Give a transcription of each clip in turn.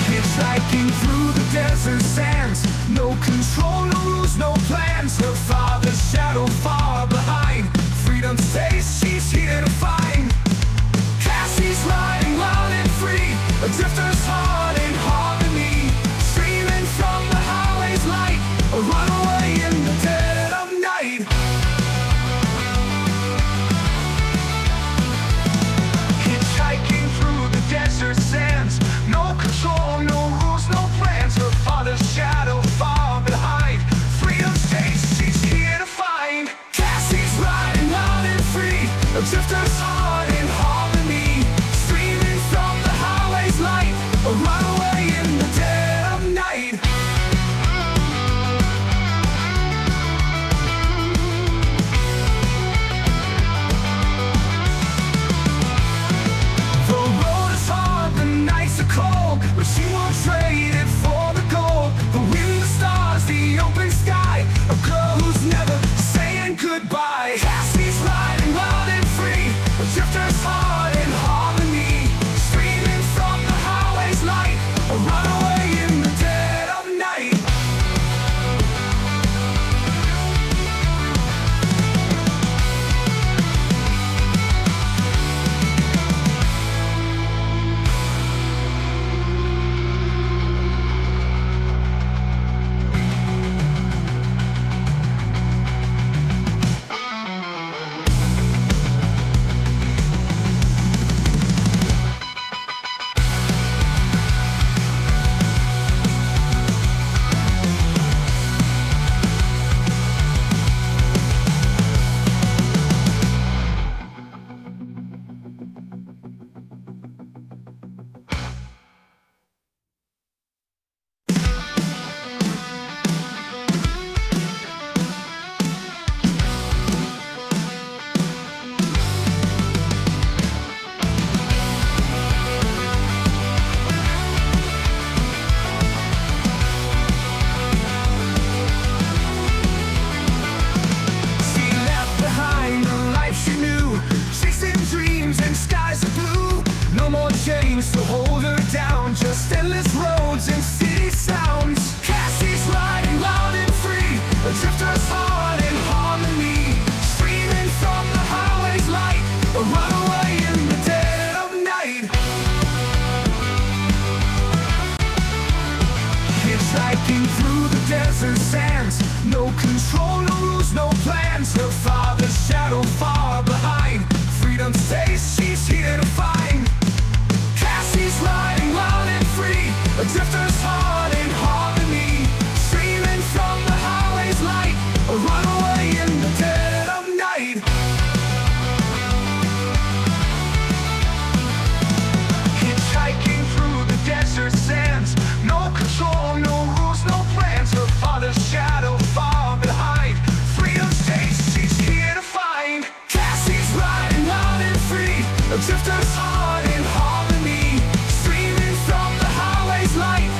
Hitchhiking through the desert sands, no control, no rules, no plans. Her father's shadow far behind, freedom's taste she's here to find. Cassie's riding wild and free, a drifter's heart in harmony, streaming from the highway's light, a runaway in the dead of night. Hitchhiking through the desert sands, no control, no rules, no plans. Her father's shadow far behind, freedom's taste she's here to find. Cassie's riding wild and free, a drifter's heart in harmony, streaming from the highway's light, a runaway in the dead of night. The road is hard, the nights are cold, but she won't trade it for the gold. The wind, the stars, the open sky, a girl who's never saying goodbye. Cassie's riding wild and free, a drifter's heart in harmony, streaming from the highway's light, a runaway in the dead of night. She left behind the life she knew, chasing dreams and skies of blue. No more chains to hold her down, just endless roads and city sounds. Cassie's riding loud and free, a drifter's heart in harmony, streaming from the highway's light, a runaway in the dead of night. Hitchhiking through the desert sands, no control, no rules, no plans. Her father's shadow far behind, freedom's taste she's here to find. Cassie's riding wild and free, a drifter's heart in harmony, streaming from the highway's light, a runaway in the dead of night. Hitchhiking through the desert sands, no control, no rules, no plans. Her father's shadow far behind, freedom's taste she's here to find. Cassie's riding wild and free, a drifter's heart in harmony, streaming from the highway's light,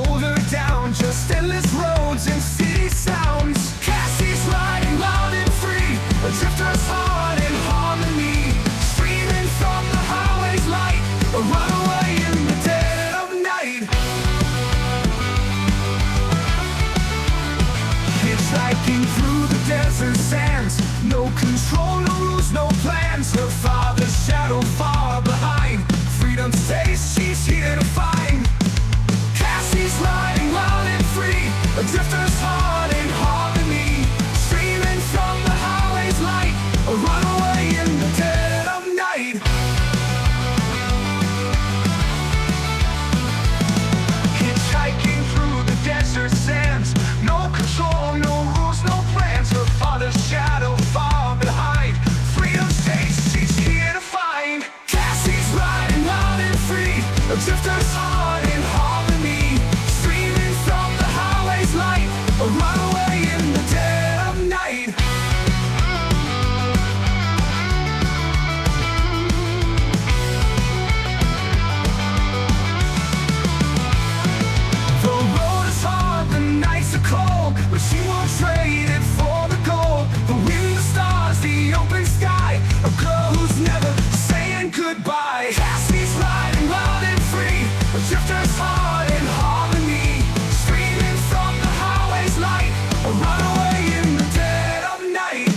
hold her down. Just endless roads and city sounds. Cassie's riding loud and free, a drifter's heart in harmony. Streaming from the highway's light, a runaway in the dead of night. Hitchhiking through the desert sands, no control, no rules, no plans. Her father's shadow far behind, freedom's taste she's here to find. Cassie's riding wild and free, a drifter's heart in harmony. Streaming from the highway's light, a runaway in the dead of night. Hitchhiking through the desert sands, no control, no rules, no plans. Her father's shadow far behind, freedom's taste she's here to find. Cassie's riding loud and free, a drifter's heart in harmony. Streaming from the highway's light, a runaway in the dead of night. The road is hard, the nights are cold, but she won't trade it for the gold. The wind, the stars, the open sky, a girl who's never saying goodbye. Cassie's riding loud and free, a drifter's heart in harmony. Streaming from the highway's light, a runaway in the dead of night.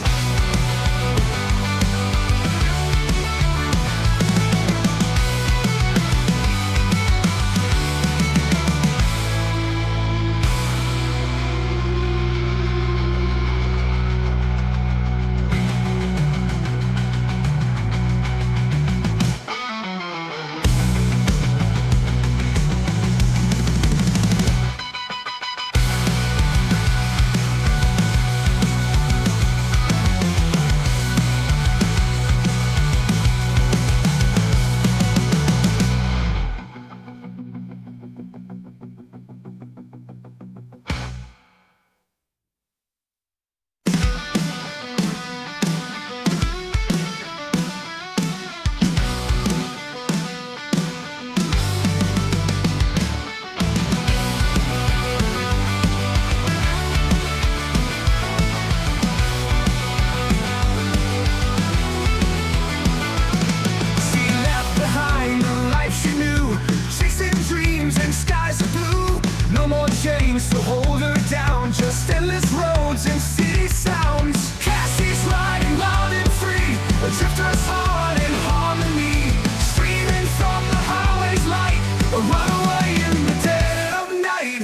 She left behind the life she knew, chasing dreams and skies of blue. No more chains to hold her down, just endless roads and city sounds. Cassie's riding loud and free, a drifter's heart in harmony. Streaming from the highway's light, a runaway in the dead of night.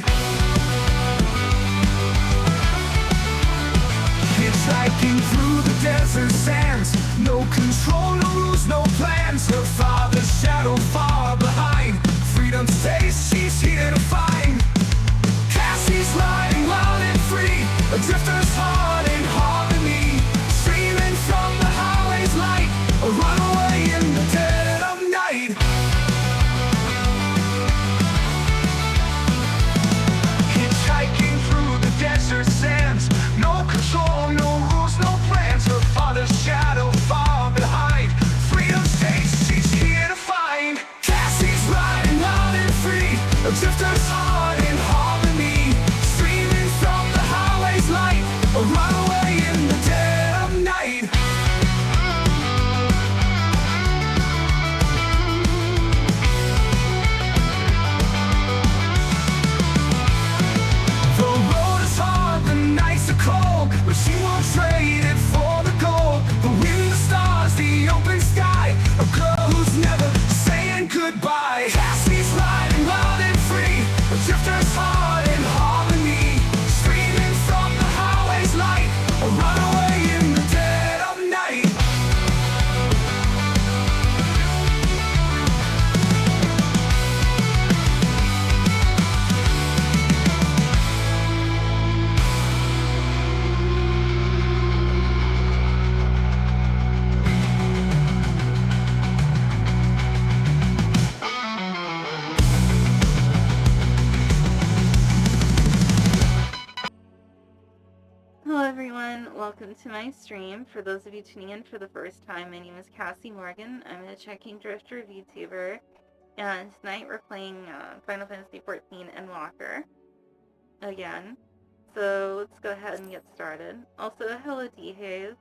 Hitchhiking through the desert sands, no control, no rules, no plans. Her father's shadow far behind, freedom's taste she's here to find. Cassie's riding loud and free, a drifter's heart in harmony. Streaming from the highway's light, a runaway in the dead of night. Hitchhiking through the desert sands, no control, no rules, no plans. Her father's shadow far behind, freedom's taste she's here to find. Cassie's riding loud and free, a drifter's heart in harmony. Streaming from the highway's light, a runaway in the dead of night. The road is hard, the nights are cold, but she won't trade it for the gold. The wind, the stars, the open sky, a girl who's never saying goodbye. Cassie's riding loud and free, a drifter's heart in harmony. Streaming from the highway's light, a runaway in the dead of night. Hello everyone, welcome to my stream. For those of you tuning in for the first time, my name is Cassie Morgan. I'm a Checking Drifter VTuber. And tonight we're playing Final Fantasy XIV Endwalker again. So let's go ahead and get started. Also, hello D-Haze.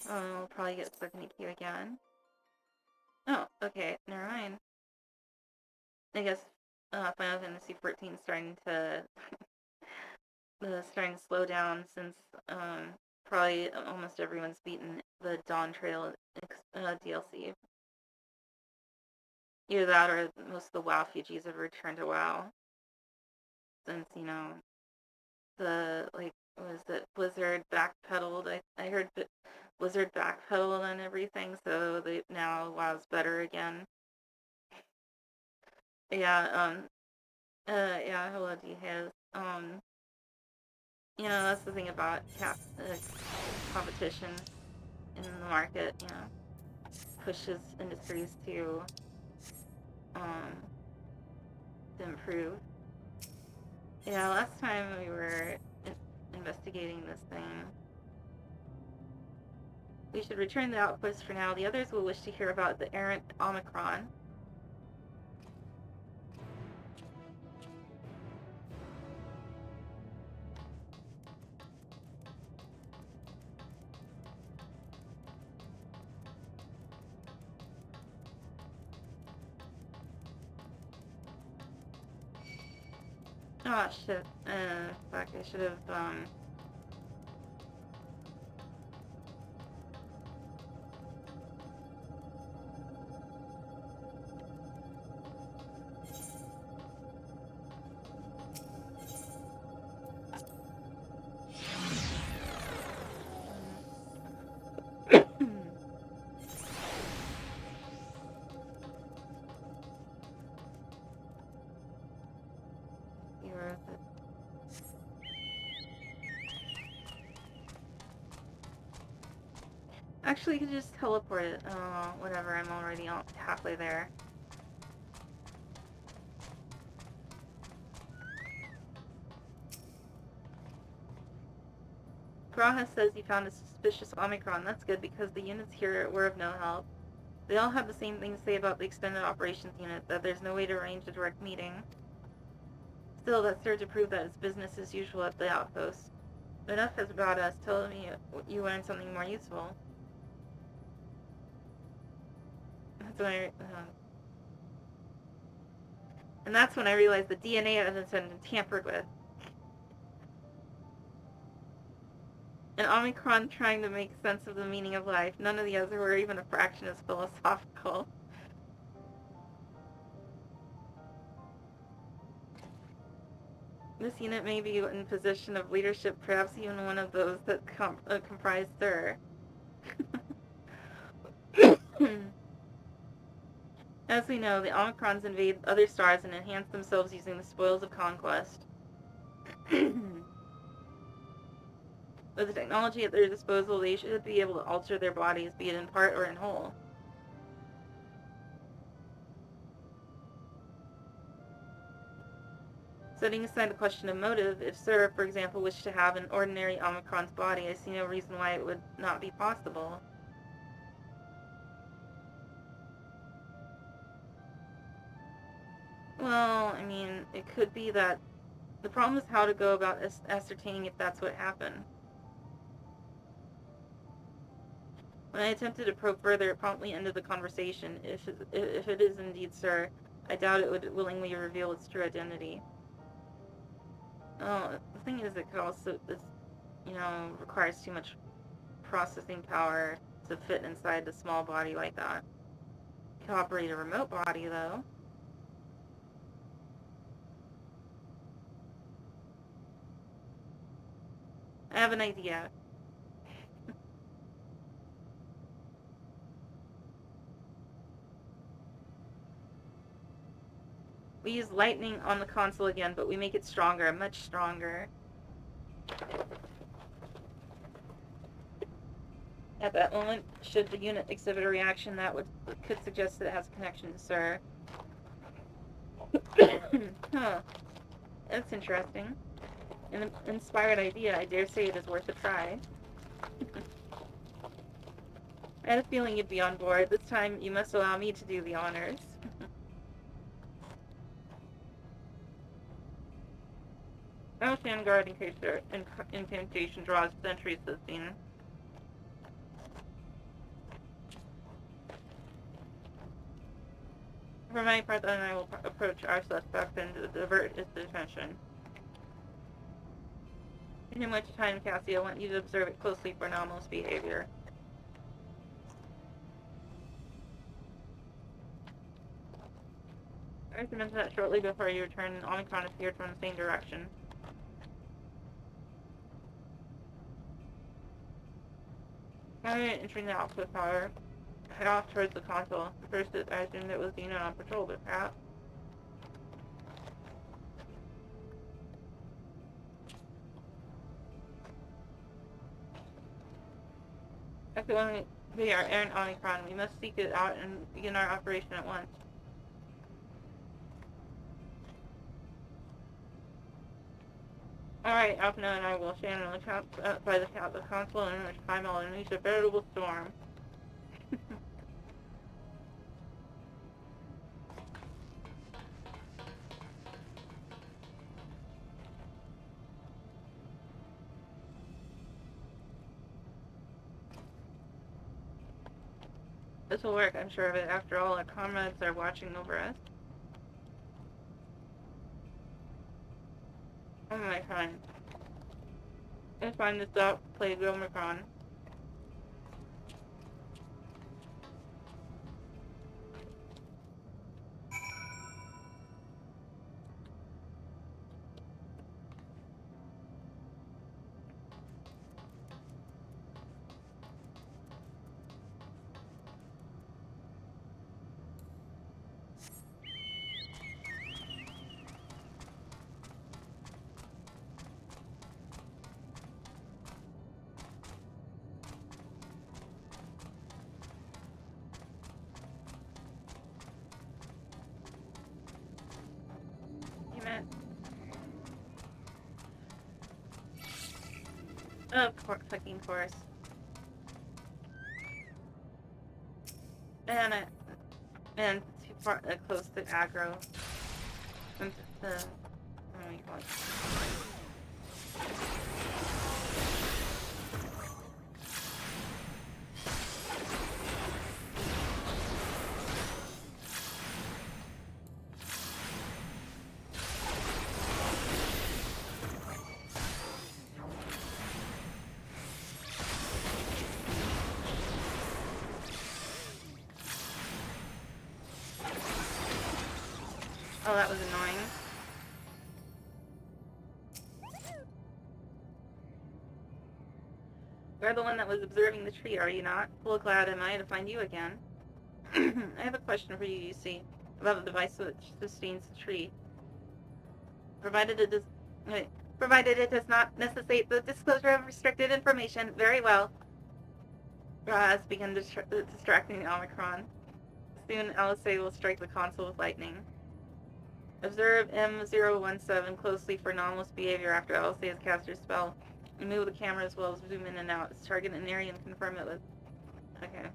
I'll probably get stuck in the queue again. Oh, okay, never mind. I guess Final Fantasy XIV is starting to slow down since probably almost everyone's beaten the Dawn Trail DLC. Either that or most of the WoW Fugees have returned to WoW. Since, you know, was it Blizzard backpedaled? I heard that Blizzard backpedaled on everything, so now WoW's better again. Yeah, yeah, hello D-Has. You know, that's the thing about competition in the market, you know, pushes industries to improve. Yeah, last time we were investigating this thing. We should return the outpost for now. The others will wish to hear about the errant Omicron. Oh shit, fuck, I should have, Actually, you could just teleport it. Oh, whatever, I'm already halfway there. Graha says he found a suspicious Omicron. That's good because the units here were of no help. They all have the same thing to say about the extended operations unit, that there's no way to arrange a direct meeting. Still, that served to prove that it's business as usual at the outpost. Enough is about us. Tell me you learned something more useful. That's when and that's when I realized the DNA evidence had been tampered with. An Omicron trying to make sense of the meaning of life. None of the others were even a fraction as philosophical. This unit may be in position of leadership, perhaps even one of those that comprise Sir. As we know, the Omicrons invade other stars and enhance themselves using the spoils of conquest. With the technology at their disposal, they should be able to alter their bodies, be it in part or in whole. Setting aside the question of motive, if Sir, for example, wished to have an ordinary Omicron's body, I see no reason why it would not be possible. Well, I mean, it could be that the problem is how to go about ascertaining if that's what happened. When I attempted to probe further, it promptly ended the conversation. If it is indeed Sir, I doubt it would willingly reveal its true identity. Oh, the thing is, it could also, you know, requires too much processing power to fit inside a small body like that. It could operate a remote body, though. I have an idea. We use lightning on the console again, but we make it stronger, much stronger. At that moment, should the unit exhibit a reaction that could suggest that it has a connection to Sir. Huh. That's interesting. An inspired idea. I dare say it is worth a try. I had a feeling you'd be on board. This time, you must allow me to do the honors. I'll stand guard in case their incantation draws sentries to the scene. For my part, then I will approach our suspect and divert his attention. In which time, Cassie, I want you to observe it closely for anomalous behavior. I mentioned that shortly before you returned, Omicron appeared from the same direction. Entering the outpost, however, head off towards the console. First, I assumed it was the unit on patrol, but perhaps. That's the only we are errant Omicron. We must seek it out and begin our operation at once. Alright, Alpino and I will stand on the by the console, in which time I'll unleash a veritable storm. This will work, I'm sure of it. After all, our comrades are watching over us. Oh my god. Let's find this out, play Omicron. Of course, fucking course. And too far, close to aggro. And oh my god. Oh, that was annoying. You're the one that was observing the tree, are you not? Well, glad am I to find you again. I have a question for you, you see, about the device which sustains the tree. Provided it does not necessitate the disclosure of restricted information, very well. Raz began distracting the Omicron. Soon, LSA will strike the console with lightning. Observe M017 closely for anomalous behavior after LSA has cast her spell. Move the camera as well as zoom in and out. Target an area and confirm it with... Okay.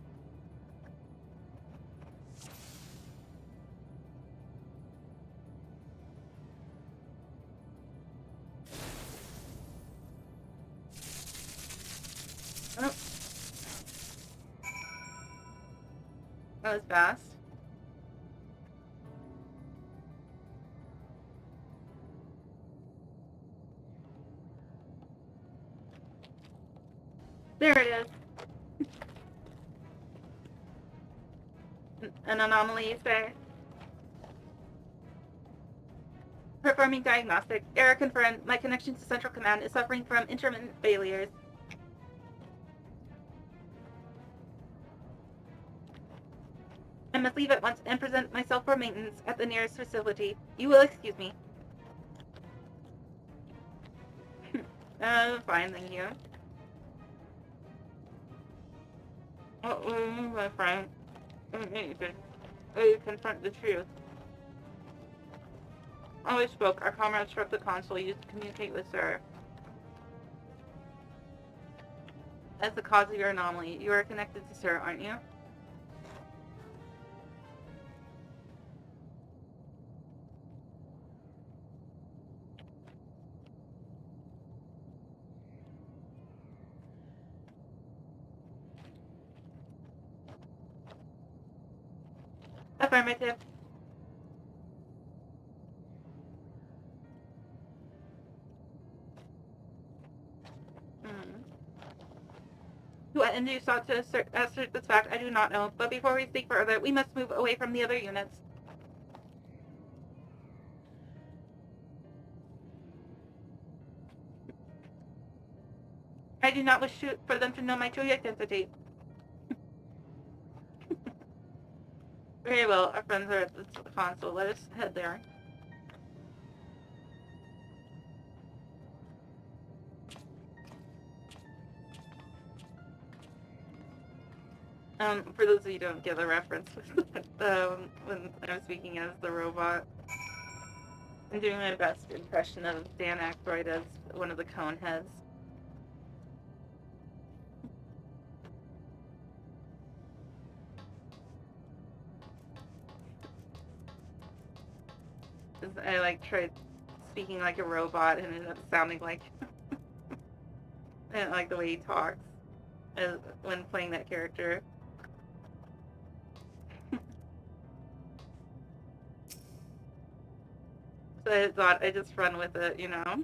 Oh. That was fast. There it is. An anomaly, you say? Performing diagnostic. Error confirmed. My connection to Central Command is suffering from intermittent failures. I must leave at once and present myself for maintenance at the nearest facility. You will excuse me. Fine, thank you. Oh, my friend. You confront the truth. Always spoke. Our comrades struck the console used to communicate with Sir. As the cause of your anomaly, you are connected to Sir, aren't you? Affirmative. To what end you sought to assert this fact, I do not know. But before we speak further, we must move away from the other units. I do not wish for them to know my true identity. Very well, our friends are at the console. Let us head there. For those of you who don't get the reference, when I'm speaking as the robot, I'm doing my best impression of Dan Aykroyd as one of the cone heads. I tried speaking like a robot and ended up sounding like I don't like the way he talks when playing that character. So I thought I'd just run with it, you know?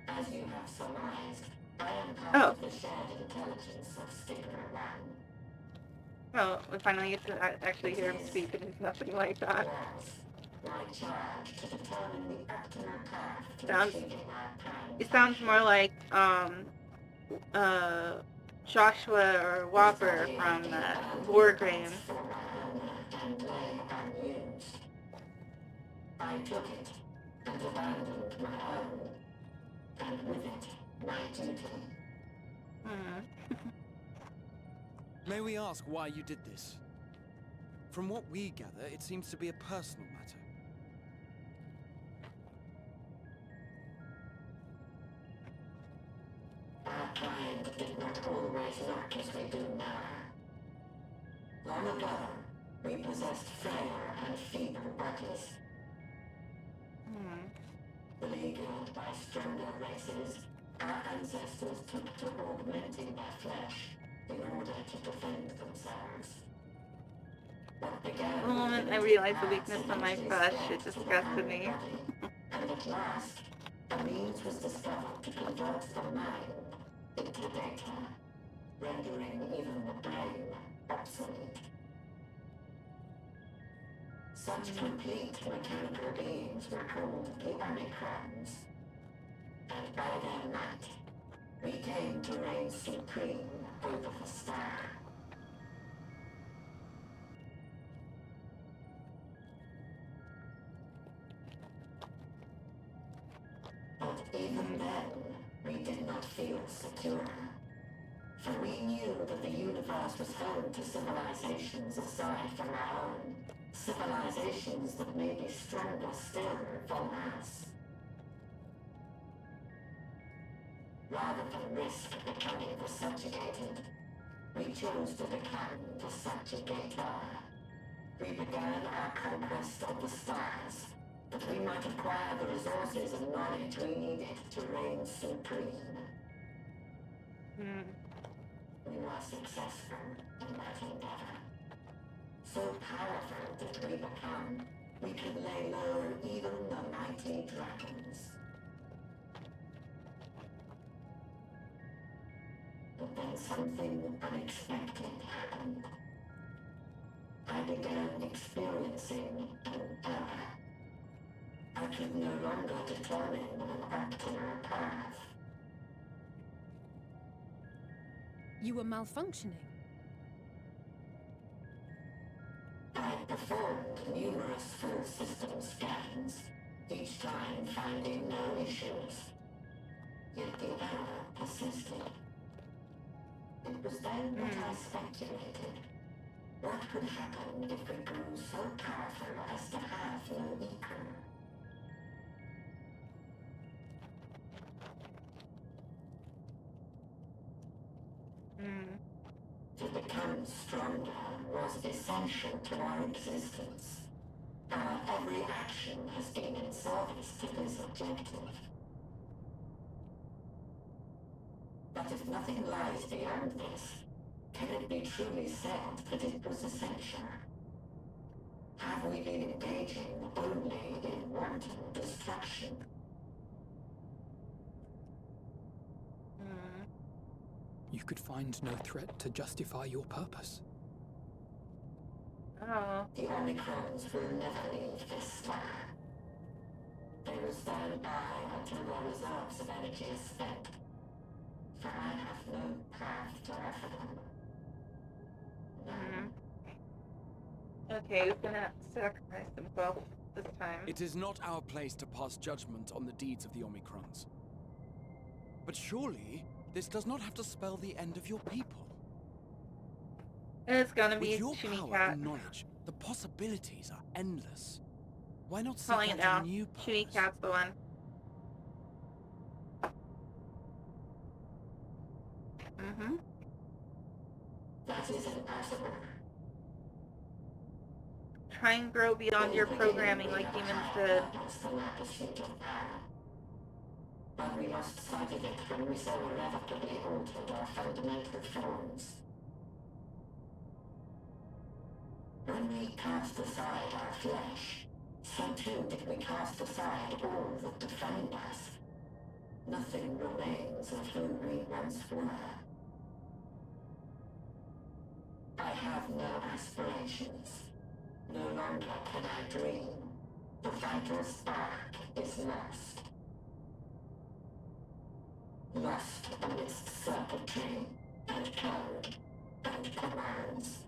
As you have surmised, I am part of the shared intelligence of Sticker One. Oh, we finally get to actually hear him speak, and it's nothing like that. My charge to determine the optimal path to achieving our plans. It sounds more like Joshua or Whopper from War Games. I took it and abandoned my own, and with it, my duty. May we ask why you did this? From what we gather, it seems to be a personal matter. Our kind did not always work as we do now. Long ago, we possessed frail and feeble bodies. Beleaguered by stronger races, our ancestors took to augmenting their flesh in order to defend themselves. The moment I realized the weakness of my flesh, it disgusted me. And at last, a means was discovered to convert the mind into data, rendering even the brain obsolete. Such complete mechanical beings were called the Omicrons, and by their might, we came to reign supreme over the star. But even then, we did not feel secure. For we knew that the universe was home to civilizations aside from our own. Civilizations that may be stronger still than us. Rather than risk becoming subjugated, we chose to become the subjugator. We began our conquest of the stars, that we might acquire the resources and knowledge we needed to reign supreme. We were successful in that endeavor. So powerful did we become, we could lay low even the mighty dragons. But then something unexpected happened. I began experiencing an error. I could no longer determine an optimal path. You were malfunctioning. I performed numerous full system scans, each time finding no issues. Yet the error persisted. It was then that I speculated. What could happen if we grew so powerful as to have no equal? To become stronger was essential to our existence. Our every action has been in service to this objective. But if nothing lies beyond this, can it be truly said that it was essential? Have we been engaging only in wanton destruction? You could find no threat to justify your purpose. Oh. The Omicrons will never leave this star. They will stand by until their reserves of energy is spent. For I have no path to offer them. Okay, he's gonna sacrifice himself this time. It is not our place to pass judgment on the deeds of the Omicrons. But surely, this does not have to spell the end of your people. It's gonna be With your Chewy power Cat. and knowledge, the possibilities are endless. Why not seek Calling it out a now. new Chewy purpose? Cat's the one. That is impossible. Try and grow beyond your programming like humans did. But we lost sight of it when we so irrevocably altered our fundamental forms. When we cast aside our flesh, so too did we cast aside all that defined us. Nothing remains of who we once were. I have no aspirations. No longer can I dream. The vital spark is lost. Lost amidst circuitry and code and commands.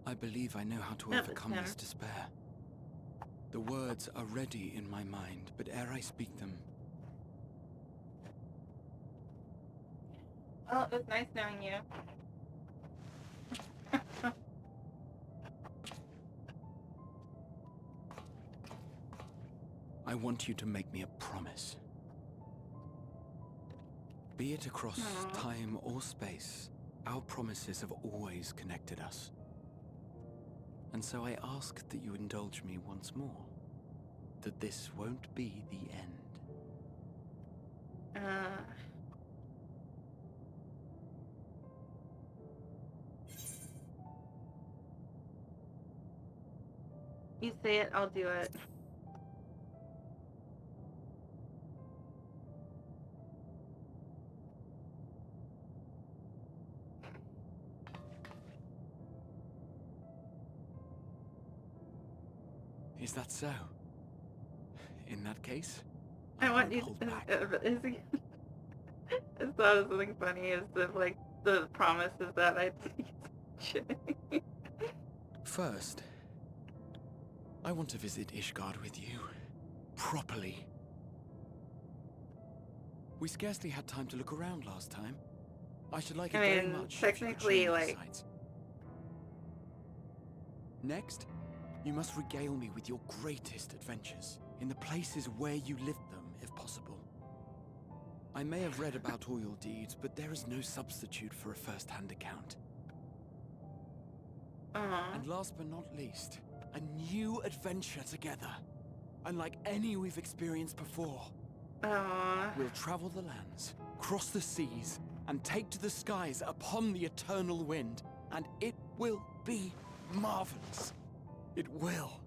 I believe I know how to That was overcome him. this despair. The words are ready in my mind, but ere I speak them, Oh, it was nice knowing you. I want you to make me a promise. Be it across time or space, our promises have always connected us. And so I ask that you indulge me once more, that this won't be the end. You say it, I'll do it. Is that so? In that case, I want won't you hold to. back. I thought it was something funny is that, like, the promise is that I. First, I want to visit Ishgard with you. Properly. We scarcely had time to look around last time. I should like it I very mean, much if you could technically, show me the like- sights. Next, you must regale me with your greatest adventures, in the places where you lived them, if possible. I may have read about all your deeds, but there is no substitute for a first-hand account. And last but not least, a new adventure together. Unlike any we've experienced before. We'll travel the lands, cross the seas, and take to the skies upon the eternal wind. And it will be marvelous. It will.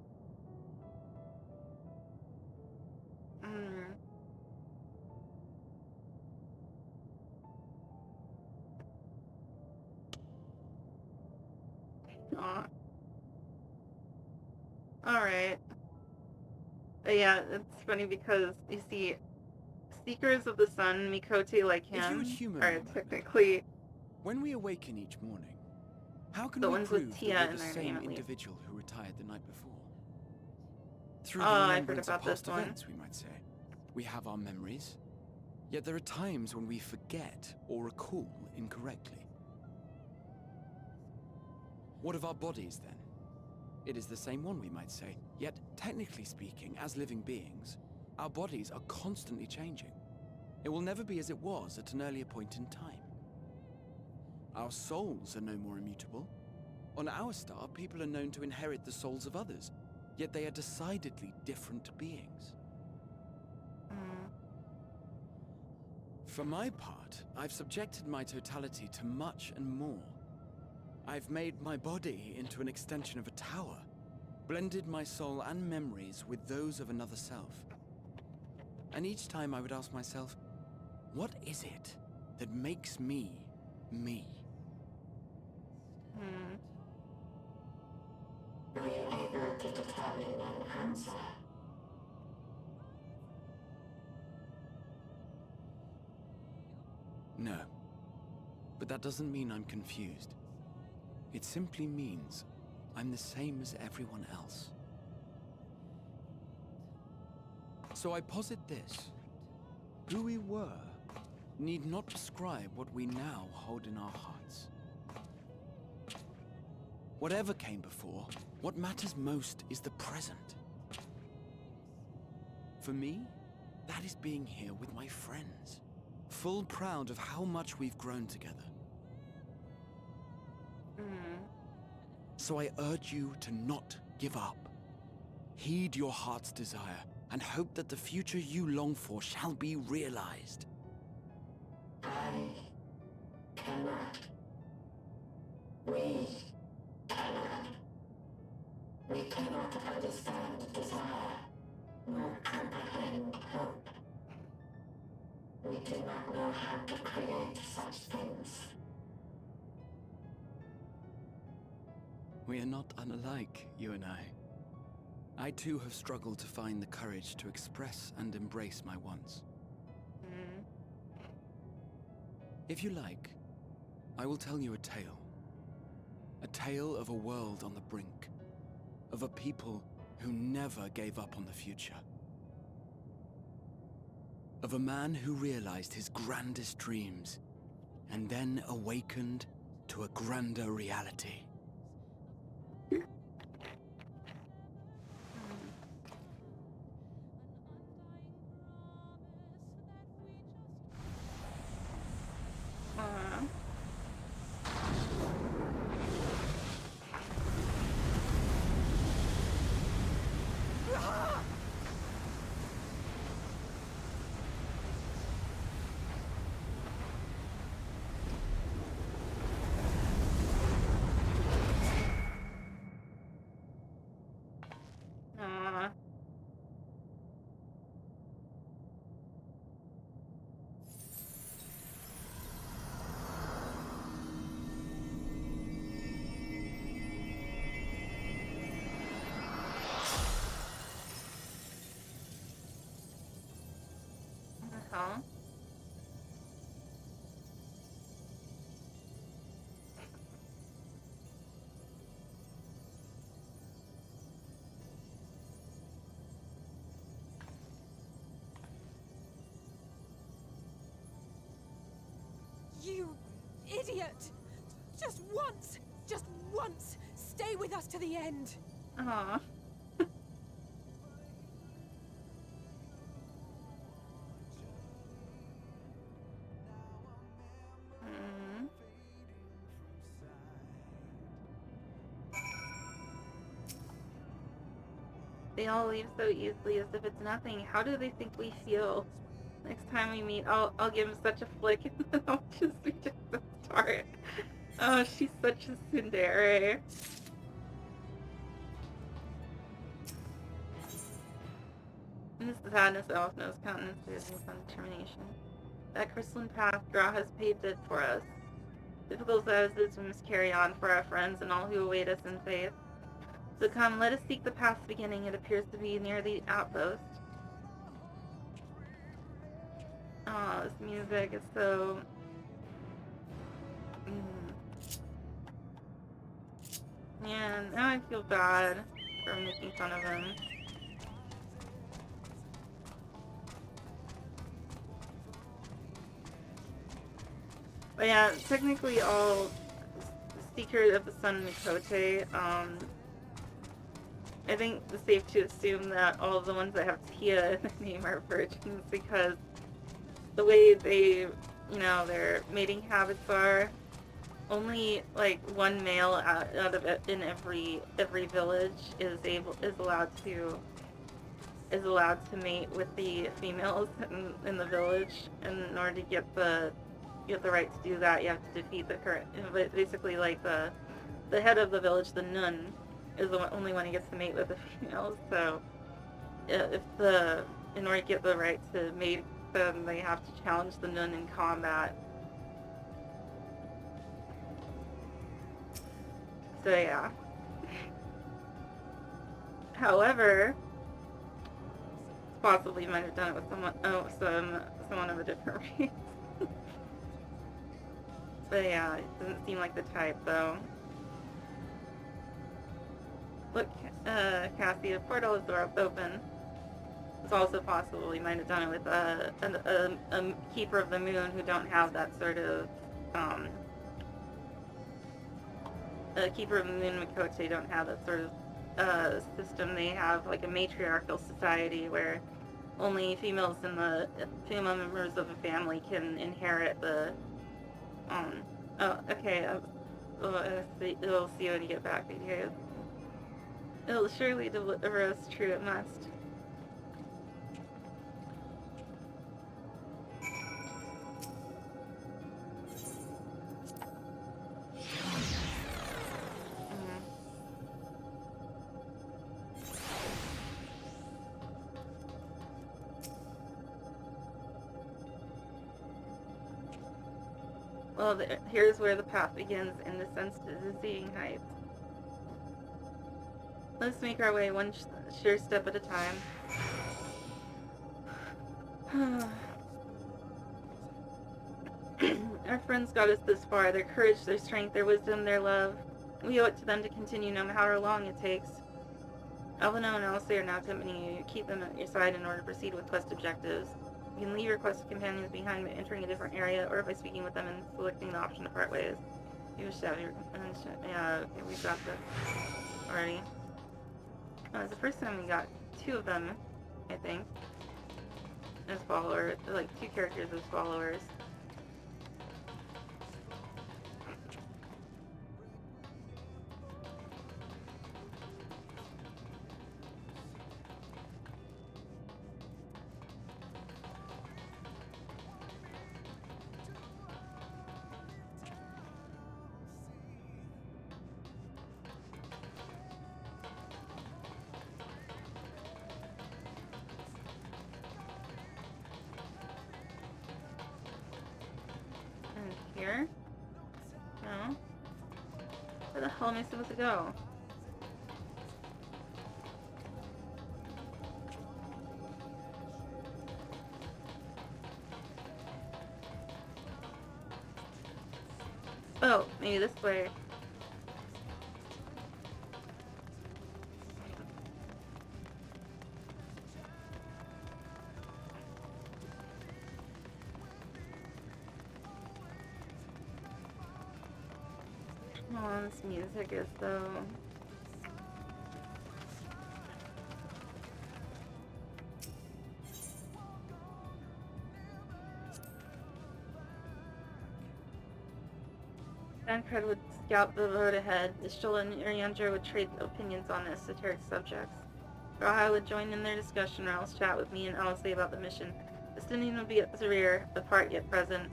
Alright. Yeah, it's funny because you see, Seekers of the Sun, Mikote like If you him, would humor me are a moment. technically When we awaken each morning, how can the we ones with prove Tia that we're in the their same name, at least. individual who retired the night before? Through Oh, the I've heard remembrance of about this past one. events, we might say. We have our memories, yet there are times when we forget or recall incorrectly. What of our bodies, then? It is the same one, we might say, yet technically speaking, as living beings, our bodies are constantly changing. It will never be as it was at an earlier point in time. Our souls are no more immutable. On our star, people are known to inherit the souls of others, yet they are decidedly different beings. For my part, I've subjected my totality to much and more. I've made my body into an extension of a tower, blended my soul and memories with those of another self. And each time I would ask myself, what is it that makes me, me? Were you able to determine an answer? No. But that doesn't mean I'm confused. It simply means I'm the same as everyone else. So I posit this. Who we were need not describe what we now hold in our hearts. Whatever came before, what matters most is the present. For me, that is being here with my friends, full proud of how much we've grown together. So I urge you to not give up. Heed your heart's desire, and hope that the future you long for shall be realized. I cannot. We cannot. We cannot understand desire, nor comprehend hope. We do not know how to create such things. We are not unalike, you and I. I too have struggled to find the courage to express and embrace my wants. If you like, I will tell you a tale. A tale of a world on the brink. Of a people who never gave up on the future. Of a man who realized his grandest dreams, and then awakened to a grander reality. Huh? You idiot! Just once, stay with us to the end. Aw. They all leave so easily as if it's nothing. How do they think we feel? Next time we meet, I'll give him such a flick and then I'll just reject the start. Oh, she's such a tsundere. In his sadness, Elfno's countenance bears some determination. That crystalline path Gra has paved it for us. Difficult as it is, we must carry on for our friends and all who await us in faith. So come, let us seek the path's beginning. It appears to be near the outpost. Oh, this music is so... Yeah, now I feel bad for making fun of him. But yeah, technically all Seeker of the Sun Mikote, I think it's safe to assume that all of the ones that have Tia in the name are virgins, because the way they, you know, their mating habits are, only like one male out of it in every village is allowed to mate with the females in the village. And in order to get the right to do that, you have to defeat the current, basically like the head of the village, the nun, is the only one who gets to mate with the females. So in order to get the right to mate them, they have to challenge the nun in combat. So yeah. However, possibly might have done it with someone of a different race. But yeah, it doesn't seem like the type though. Look, Cassie, the portal is open. It's also possible you might have done it with a Keeper of the Moon who don't have that sort of, Keeper of the Moon Mikote don't have that sort of system. They have like a matriarchal society where only female members of a family can inherit the, oh, okay, we'll see when you get back, okay. It'll surely deliver us, true it must. Well, here's where the path begins in the sense to dizzying heights. Let's make our way one sure step at a time. Our friends got us this far. Their courage, their strength, their wisdom, their love. We owe it to them to continue no matter how long it takes. Alvino and Alice are now accompanying you. Keep them at your side in order to proceed with quest objectives. You can leave your quest companions behind by entering a different area or by speaking with them and selecting the option to part ways. You wish to have your... Yeah, okay, we've got this already. It's the first time we got two of them, I think, as followers, like two characters as followers. Here? No? Where the hell am I supposed to go? Oh, maybe this way. Oh, this music is so... Dankred would scout the road ahead. Ishtola and Iriandra would trade opinions on esoteric subjects. Raha would join in their discussion or else chat with me and Alice about the mission. Justinian would be at the rear, apart yet present.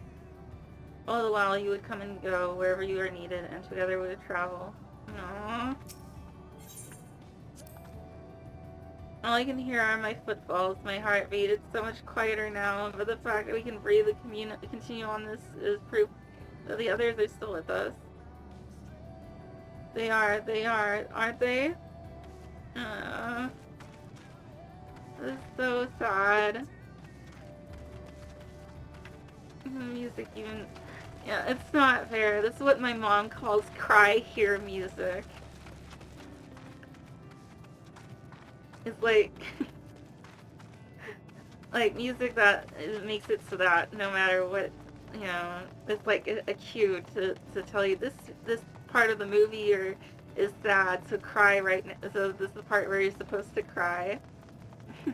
All the while you would come and go wherever you are needed, and together we would travel. Aww. All I can hear are my footfalls, my heartbeat. It's so much quieter now, but the fact that we can breathe and continue on this is proof that the others are still with us. They are, aren't they? This is so sad. The music even... Yeah, it's not fair. This is what my mom calls cry hear music. It's like... like music that makes it so that no matter what, you know, it's like a cue to tell you this part of the movie is sad, so cry right now. So this is the part where you're supposed to cry. The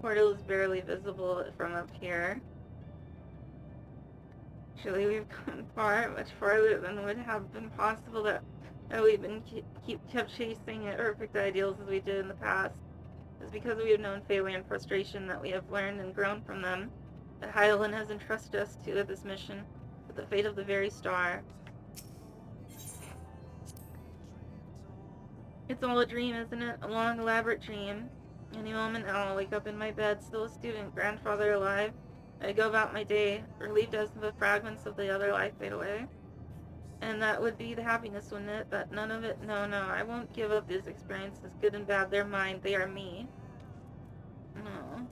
portal is barely visible from up here. Surely we've come far, much farther than would have been possible that we've been kept chasing perfect ideals as we did in the past. It's because we have known failure and frustration that we have learned and grown from them. That Hyolyn has entrusted us to this mission with the fate of the very star. It's all a dream, isn't it? A long, elaborate dream. Any moment now I'll wake up in my bed, still a student, grandfather alive. I go about my day, relieved as the fragments of the other life fade away. And that would be the happiness, wouldn't it? But none of it, no, I won't give up these experiences, good and bad, they're mine, they are me. No.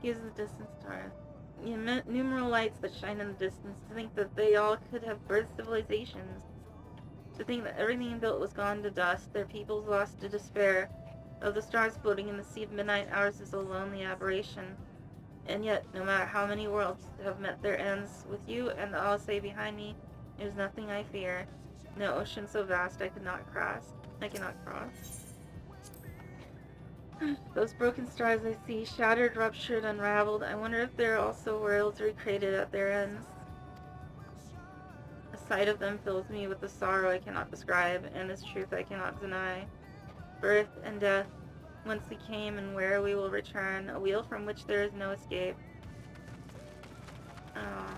Use the distant stars. You numeral lights that shine in the distance, to think that they all could have birthed civilizations. To think that everything built was gone to dust, their peoples lost to despair. Of the stars floating in the sea of midnight, ours is a lonely aberration. And yet, no matter how many worlds have met their ends, with you and the Alisei behind me, there's nothing I fear. No ocean so vast I cannot cross. Those broken stars I see, shattered, ruptured, unraveled, I wonder if there are also worlds recreated at their ends. The sight of them fills me with a sorrow I cannot describe, and this truth I cannot deny. Birth and death, whence we came and where we will return, a wheel from which there is no escape. Oh.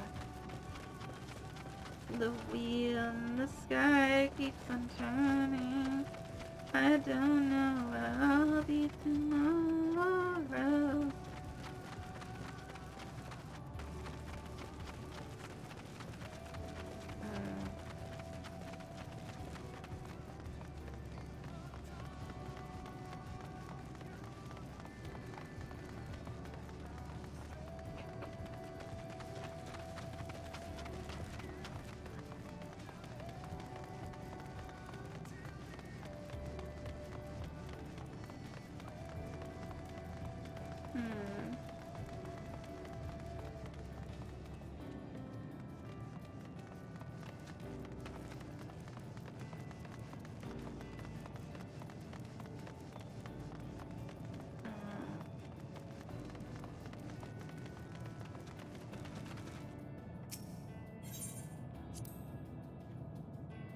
The wheel in the sky keeps on turning. I don't know where I'll be tomorrow.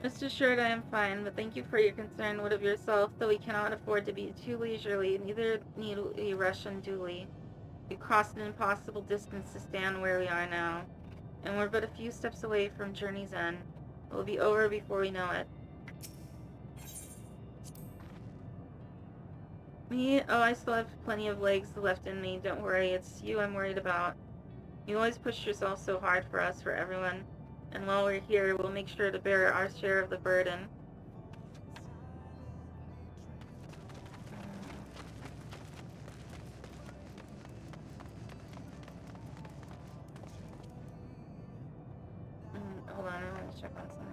Rest assured I am fine, but thank you for your concern. What of yourself? Though we cannot afford to be too leisurely, neither need we rush unduly. We crossed an impossible distance to stand where we are now, and we're but a few steps away from journey's end. It will be over before we know it. Me? Oh, I still have plenty of legs left in me. Don't worry, it's you I'm worried about. You always push yourself so hard for us, for everyone. And while we're here, we'll make sure to bear our share of the burden. Hold on, I want to check on something.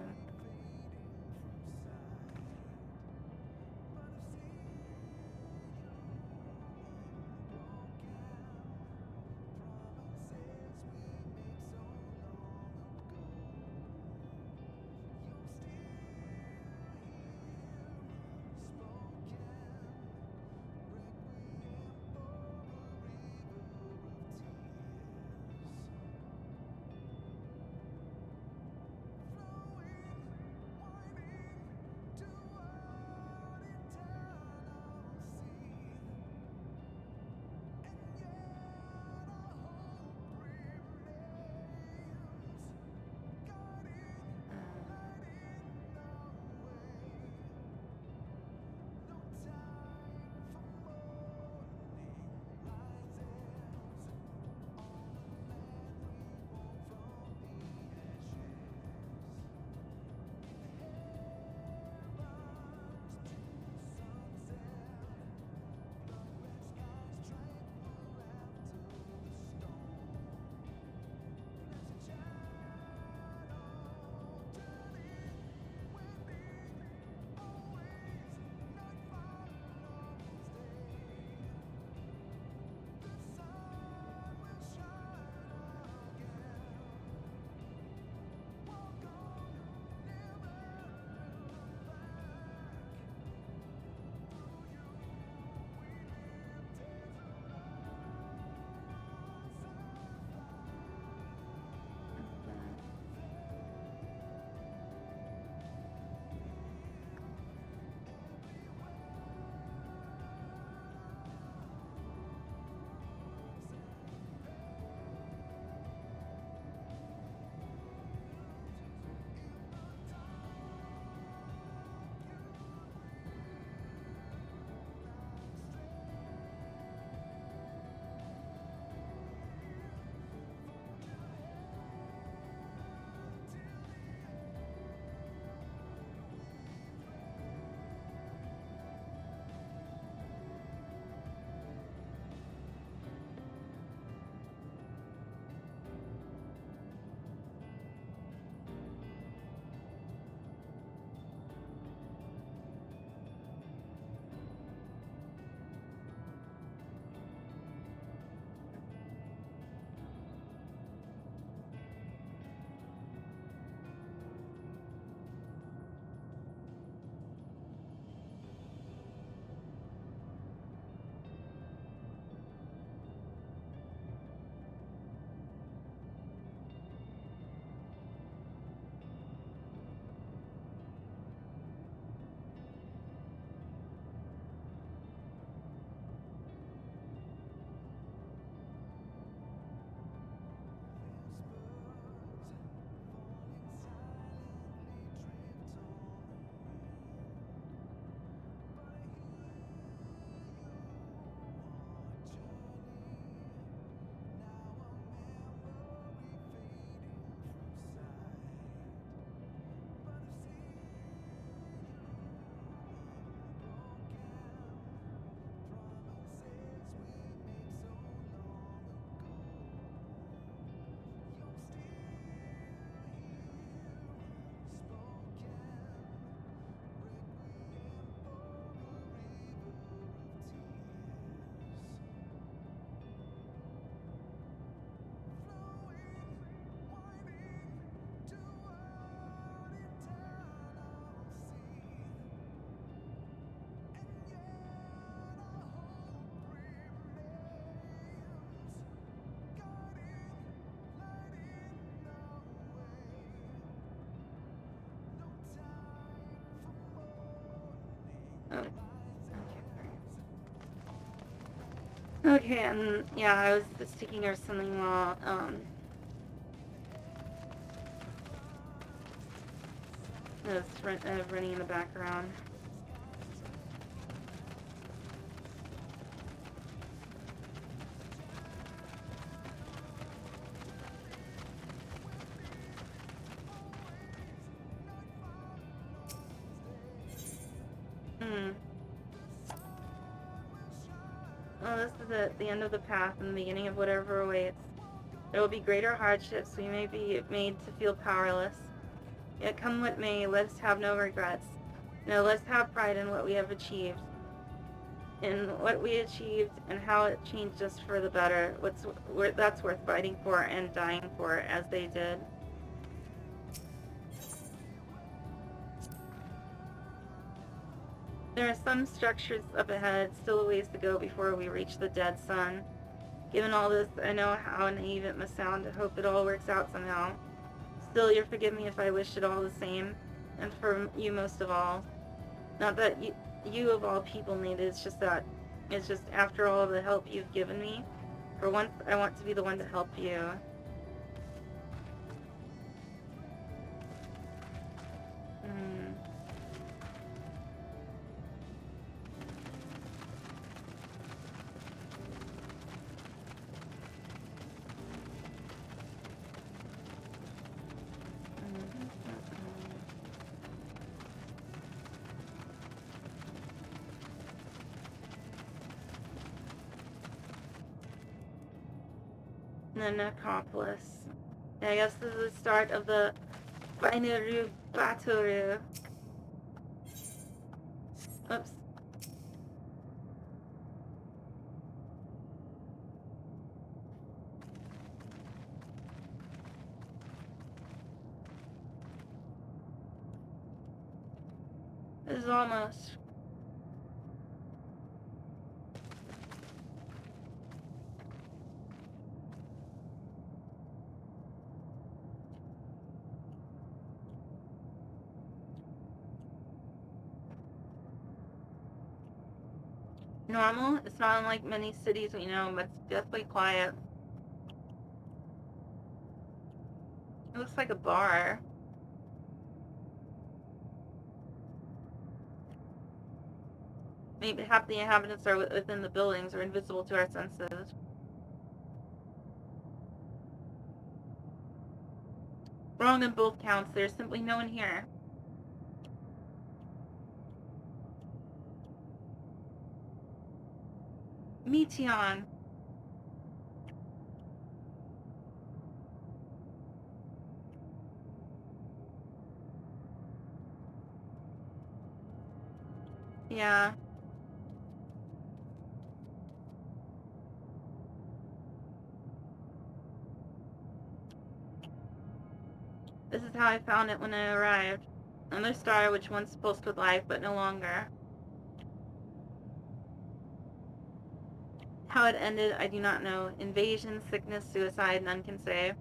Okay, and yeah, I was just taking her something while, I was running in the background. Well, this is it, the end of the path and the beginning of whatever awaits. There will be greater hardships, we may be made to feel powerless. Yet come what may, let us have no regrets. No, let's have pride in what we have achieved. In what we achieved and how it changed us for the better. That's worth fighting for and dying for, as they did. There are some structures up ahead, still a ways to go before we reach the dead sun. Given all this, I know how naive it must sound to hope it all works out somehow. Still, you'll forgive me if I wish it all the same, and for you most of all. Not that you of all people need it, it's just after all the help you've given me, for once I want to be the one to help you. The necropolis. I guess this is the start of the binary battle. Oops. This is almost. Normal? It's not unlike many cities we know, but it's deathly quiet. It looks like a bar. Maybe half the inhabitants are within the buildings or invisible to our senses. Wrong on both counts. There's simply no one here. Meteon. Yeah. This is how I found it when I arrived. Another star which once pulsed with life, but no longer. How it ended, I do not know. Invasion, sickness, suicide, none can say.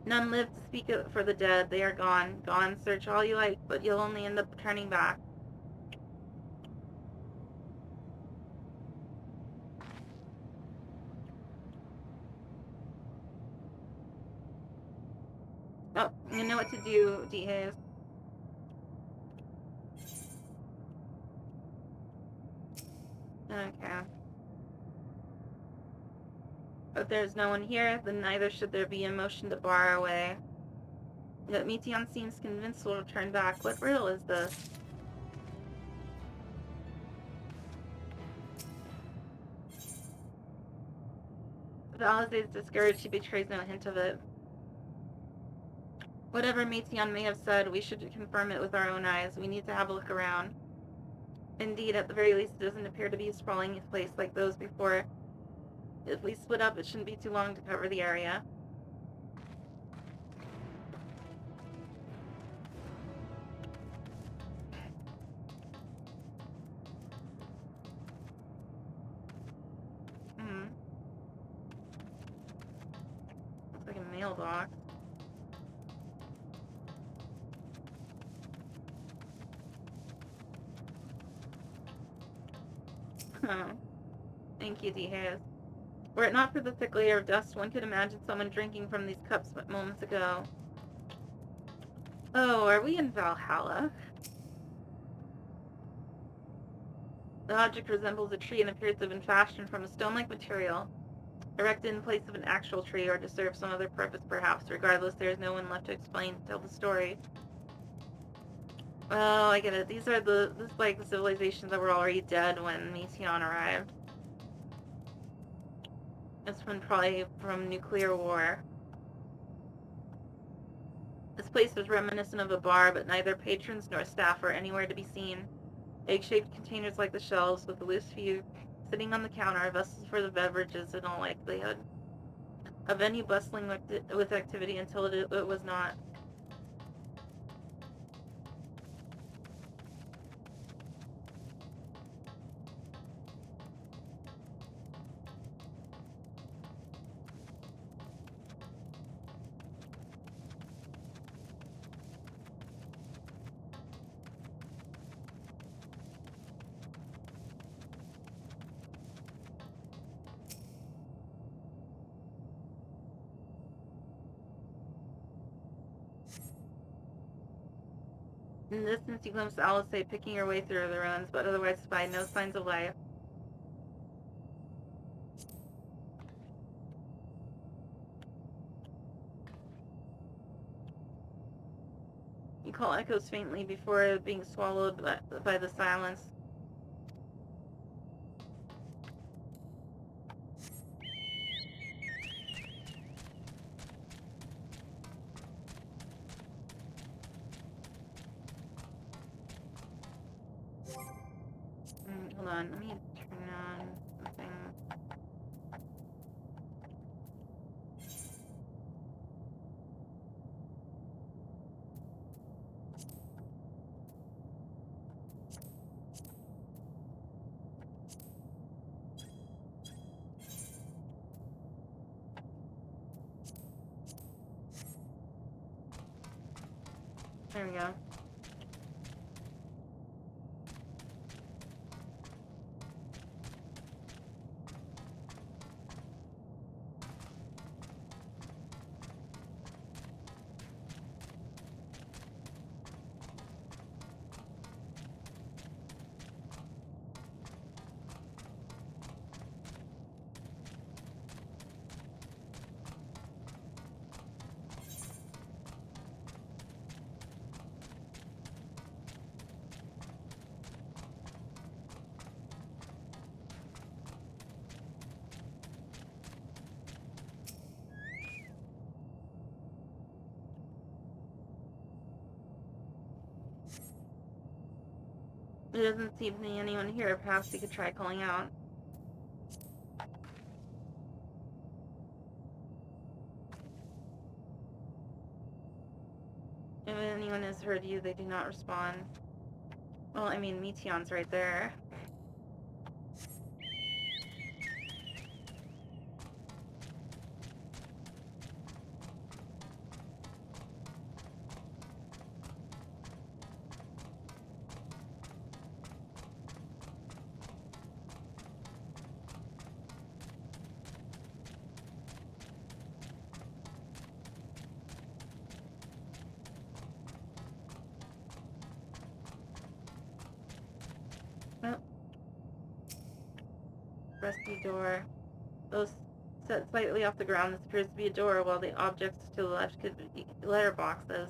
None live to speak for the dead. They are gone. Gone. Search all you like, but you'll only end up turning back. Oh, you know what to do, D-Haze. Okay. If there's no one here, then neither should there be a motion to bar our way. Yet Meteon seems convinced we'll return back. What riddle is this? If Alice is discouraged, she betrays no hint of it. Whatever Meteon may have said, we should confirm it with our own eyes. We need to have a look around. Indeed, at the very least, it doesn't appear to be a sprawling place like those before. If we split up, it shouldn't be too long to cover the area. Looks like a mailbox. Oh. Thank you, D. Hayes. Were it not for the thick layer of dust, one could imagine someone drinking from these cups moments ago. Oh, are we in Valhalla? The object resembles a tree and appears to have been fashioned from a stone-like material, erected in place of an actual tree, or to serve some other purpose perhaps. Regardless, there is no one left to explain, tell the story. Oh, I get it. This is like the civilizations that were already dead when Meteon arrived. It's been probably from nuclear war. This place was reminiscent of a bar, but neither patrons nor staff were anywhere to be seen. Egg-shaped containers like the shelves, with a loose few sitting on the counter, vessels for the beverages in all likelihood. A venue bustling with activity until it was not. In the distance, you glimpse Alice picking her way through the ruins, but otherwise spied no signs of life. You call echoes faintly before being swallowed by the silence. Hold on, let me turn on something. There we go. There doesn't seem to be anyone here. Perhaps we could try calling out. If anyone has heard you, they do not respond. Well, I mean, Meteon's right there. Oh. Rusty door. Though set slightly off the ground, this appears to be a door, while the objects to the left could be letterboxes. The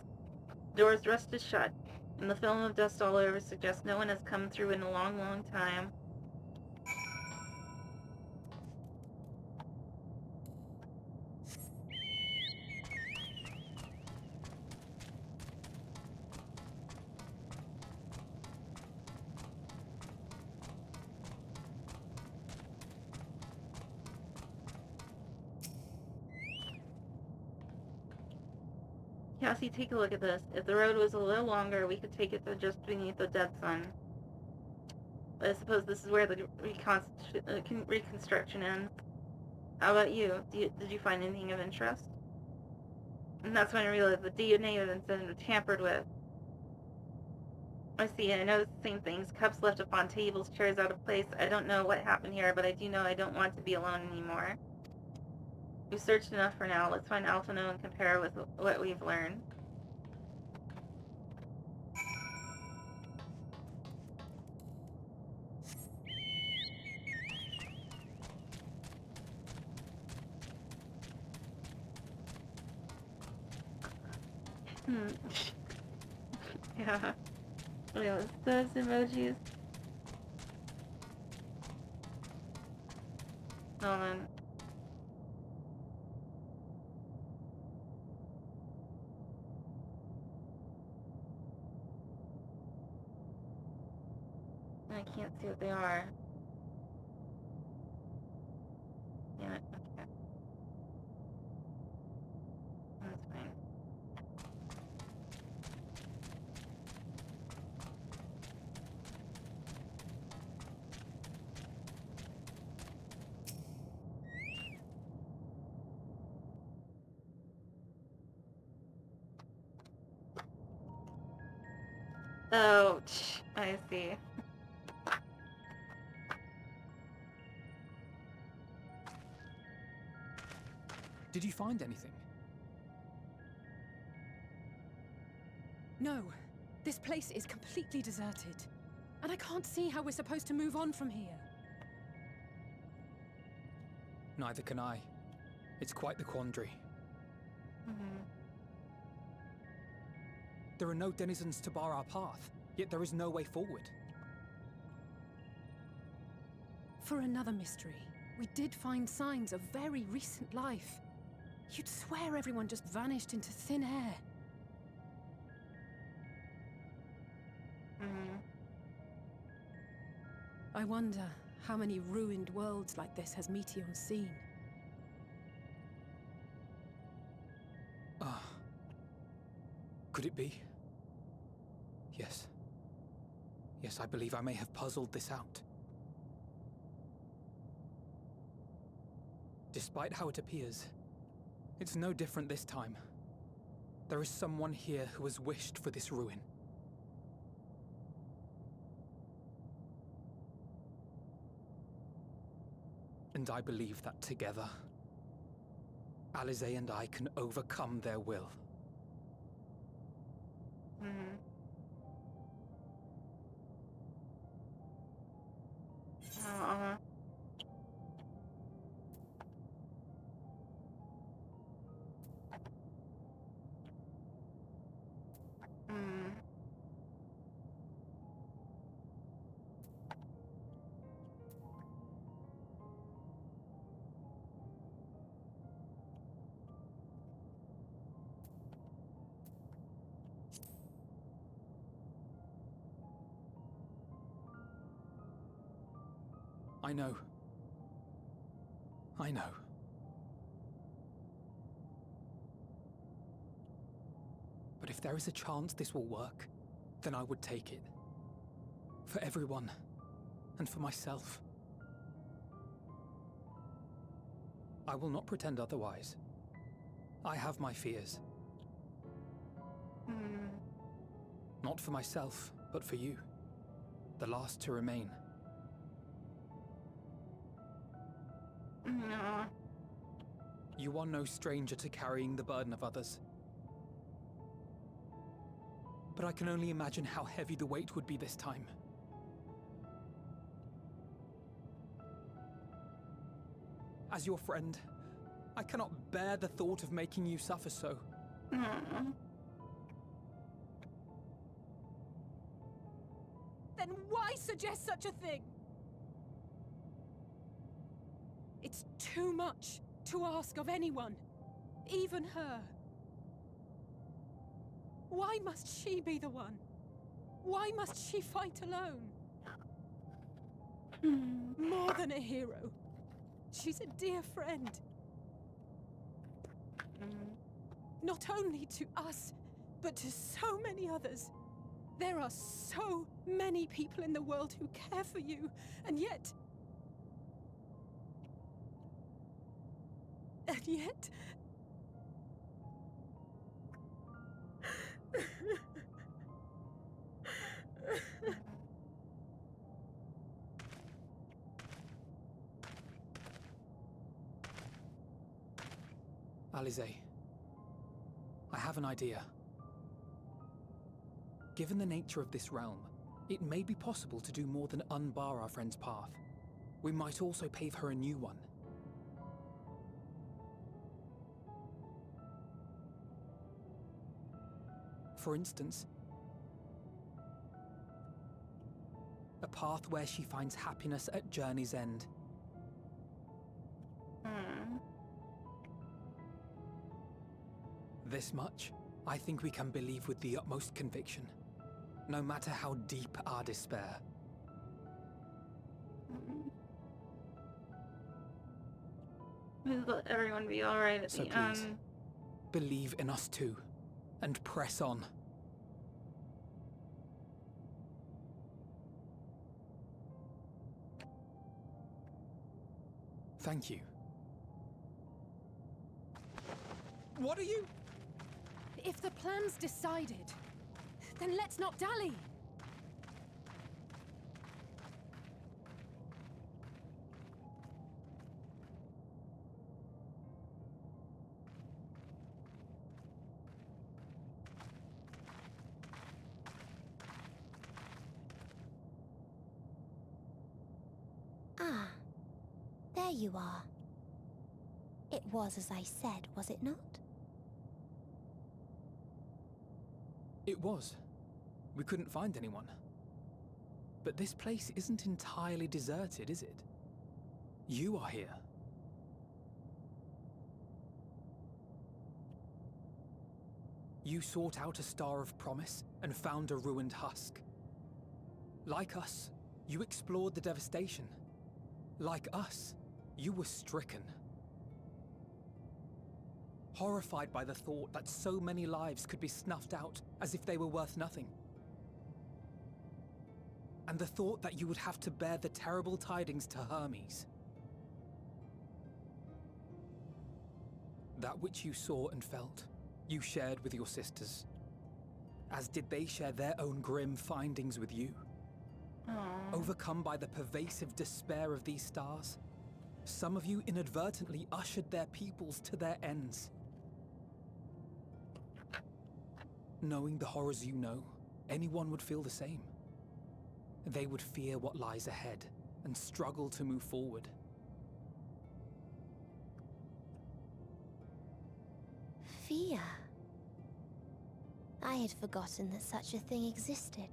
door is rusted shut, and the film of dust all over suggests no one has come through in a long, long time. Cassie, take a look at this. If the road was a little longer, we could take it to just beneath the dead sun. But I suppose this is where the reconstruction ends. How about you? Did you find anything of interest? And that's when I realized the DNA had been tampered with. I see. I noticed the same things. Cups left upon tables, chairs out of place. I don't know what happened here, but I do know I don't want to be alone anymore. We've searched enough for now. Let's find Altano and compare with what we've learned. Yeah. Those emojis. Hold on. I can't see what they are. Damn it. Okay. That's fine. Oh, I see. Did you find anything? No. This place is completely deserted. And I can't see how we're supposed to move on from here. Neither can I. It's quite the quandary. There are no denizens to bar our path, yet there is no way forward. For another mystery, we did find signs of very recent life. You'd swear everyone just vanished into thin air. I wonder how many ruined worlds like this has Meteon seen. Ah. Could it be? Yes. Yes, I believe I may have puzzled this out. Despite how it appears, it's no different this time. There is someone here who has wished for this ruin. And I believe that together, Alize and I can overcome their will. I know. I know. But if there is a chance this will work, then I would take it. For everyone, and for myself. I will not pretend otherwise. I have my fears. Not for myself, but for you. The last to remain. No. You are no stranger to carrying the burden of others. But I can only imagine how heavy the weight would be this time. As your friend, I cannot bear the thought of making you suffer so. Then why suggest such a thing? It's too much to ask of anyone, even her. Why must she be the one? Why must she fight alone? More than a hero. She's a dear friend. Not only to us, but to so many others. There are so many people in the world who care for you, and yet... And yet... Alize, I have an idea. Given the nature of this realm, it may be possible to do more than unbar our friend's path. We might also pave her a new one. For instance, a path where she finds happiness at journey's end. This much, I think we can believe with the utmost conviction, no matter how deep our despair. Please let everyone be alright at So the please, end. believe in us too, and press on. Thank you. What are you? If the plan's decided, then let's not dally. Ah, there you are. It was as I said, was it not? It was. We couldn't find anyone. But this place isn't entirely deserted, is it? You are here. You sought out a star of promise and found a ruined husk. Like us, you explored the devastation. Like us, you were stricken. Horrified by the thought that so many lives could be snuffed out as if they were worth nothing. And the thought that you would have to bear the terrible tidings to Hermes. That which you saw and felt, you shared with your sisters. As did they share their own grim findings with you. Aww. Overcome by the pervasive despair of these stars, some of you inadvertently ushered their peoples to their ends. Knowing the horrors you know, anyone would feel the same. They would fear what lies ahead and struggle to move forward. Fear. I had forgotten that such a thing existed.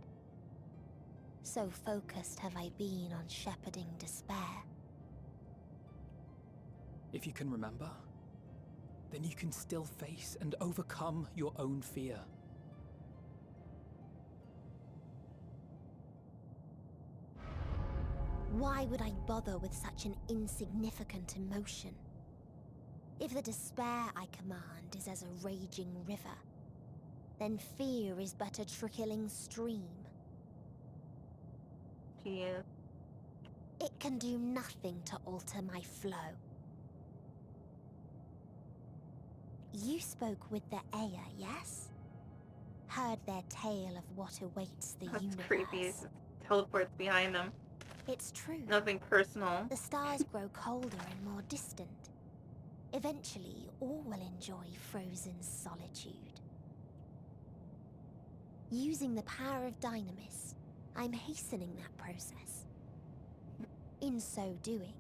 So focused have I been on shepherding despair. If you can remember, then you can still face and overcome your own fear. Why would I bother with such an insignificant emotion? If the despair I command is as a raging river, then fear is but a trickling stream. She is. It can do nothing to alter my flow. You spoke with the Aya, yes? Heard their tale of what awaits the That's universe. creepy. It teleports behind them. It's true. Nothing personal. The stars grow colder and more distant. Eventually, all will enjoy frozen solitude. Using the power of Dynamis, I'm hastening that process. In so doing,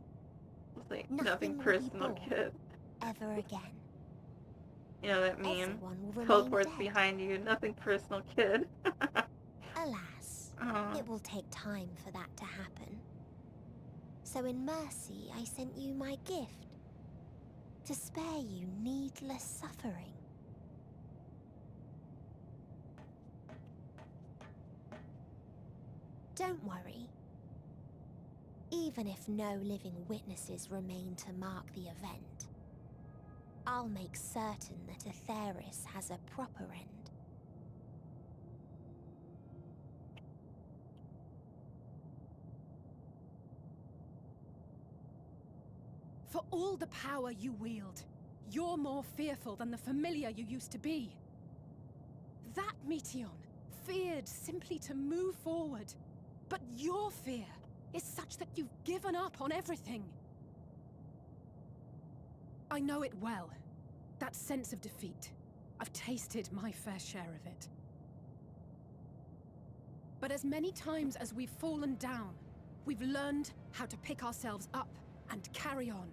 It's like nothing nothing will be personal, born. kid. Ever again. You know that meme? Everyone will remain Teleports dead. behind you. Nothing personal, kid. Alas, Aw. it will take time for that to happen. So in mercy, I sent you my gift. To spare you needless suffering. Don't worry. Even if no living witnesses remain to mark the event, I'll make certain that Atheris has a proper end. For all the power you wield, you're more fearful than the familiar you used to be. That Meteion feared simply to move forward. But your fear is such that you've given up on everything. I know it well. That sense of defeat. I've tasted my fair share of it. But as many times as we've fallen down, we've learned how to pick ourselves up and carry on.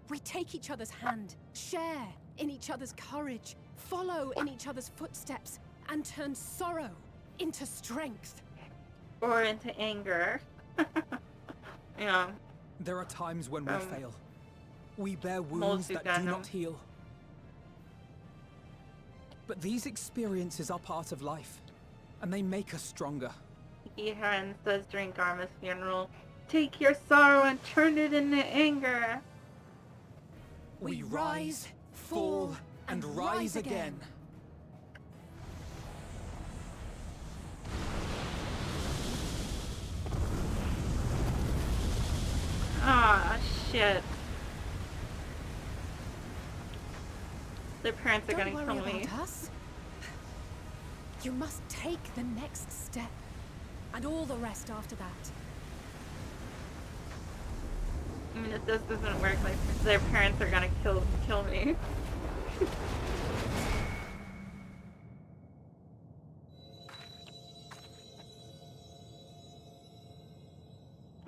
We take each other's hand, share in each other's courage, follow in each other's footsteps, and turn sorrow into strength. Or into anger. Yeah. There are times when we fail. We bear wounds that do not heal. But these experiences are part of life, and they make us stronger. Ehan says during Garma's funeral, "Take your sorrow and turn it into anger." We rise, fall, and rise again. Ah, shit. Their parents are gonna kill me. About us. You must take the next step, and all the rest after that. I mean, if this doesn't work, like, their parents are gonna kill me.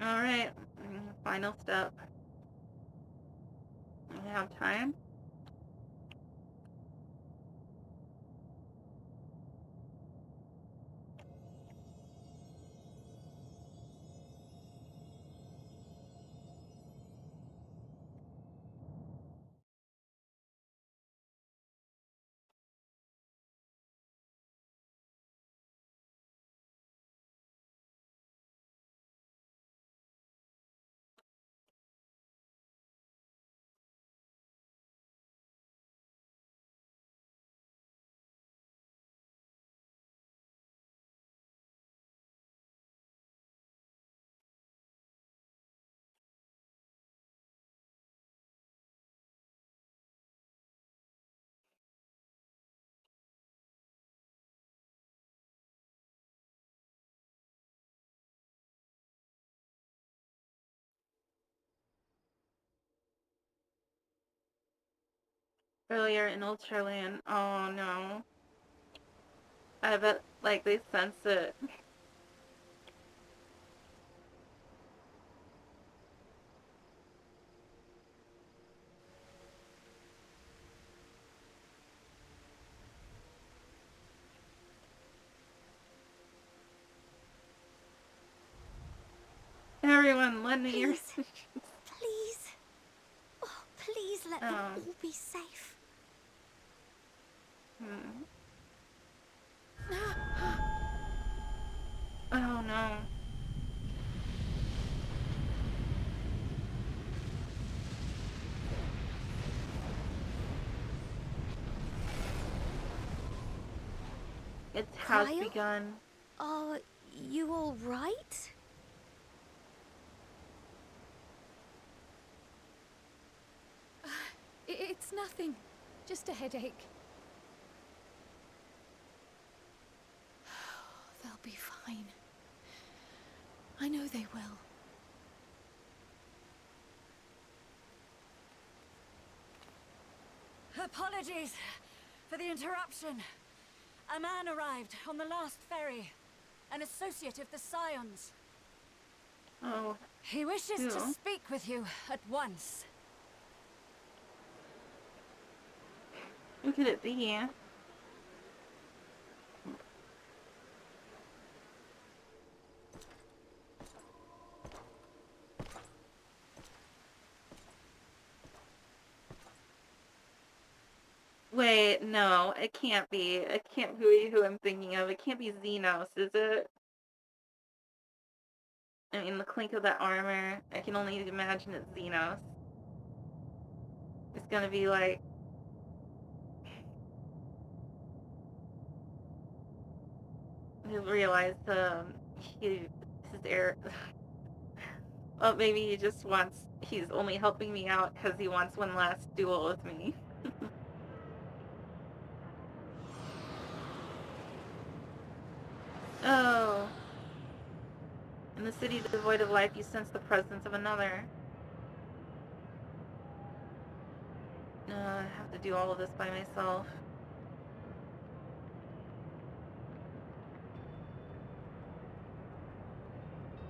Alright, final step. I have time. Earlier in Ultraland. Oh no. I bet, like, they sense it. Everyone, lend me your... Please. Oh, please let them all be safe. Oh no. It has Kyle? begun. Are you all right? It's nothing. Just a headache. They'll be fine. I know they will. Apologies for the interruption. A man arrived on the last ferry. An associate of the Scions. Oh. He wishes to speak with you at once. Who could it be? Wait, no, it can't be. It can't be who I'm thinking of. It can't be Xenos, is it? I mean, the clink of that armor, I can only imagine it's Xenos. It's gonna be like... I realized, his air... Well, maybe he just wants... He's only helping me out because he wants one last duel with me. Oh. In the city devoid of life, you sense the presence of another. have to do all of this by myself.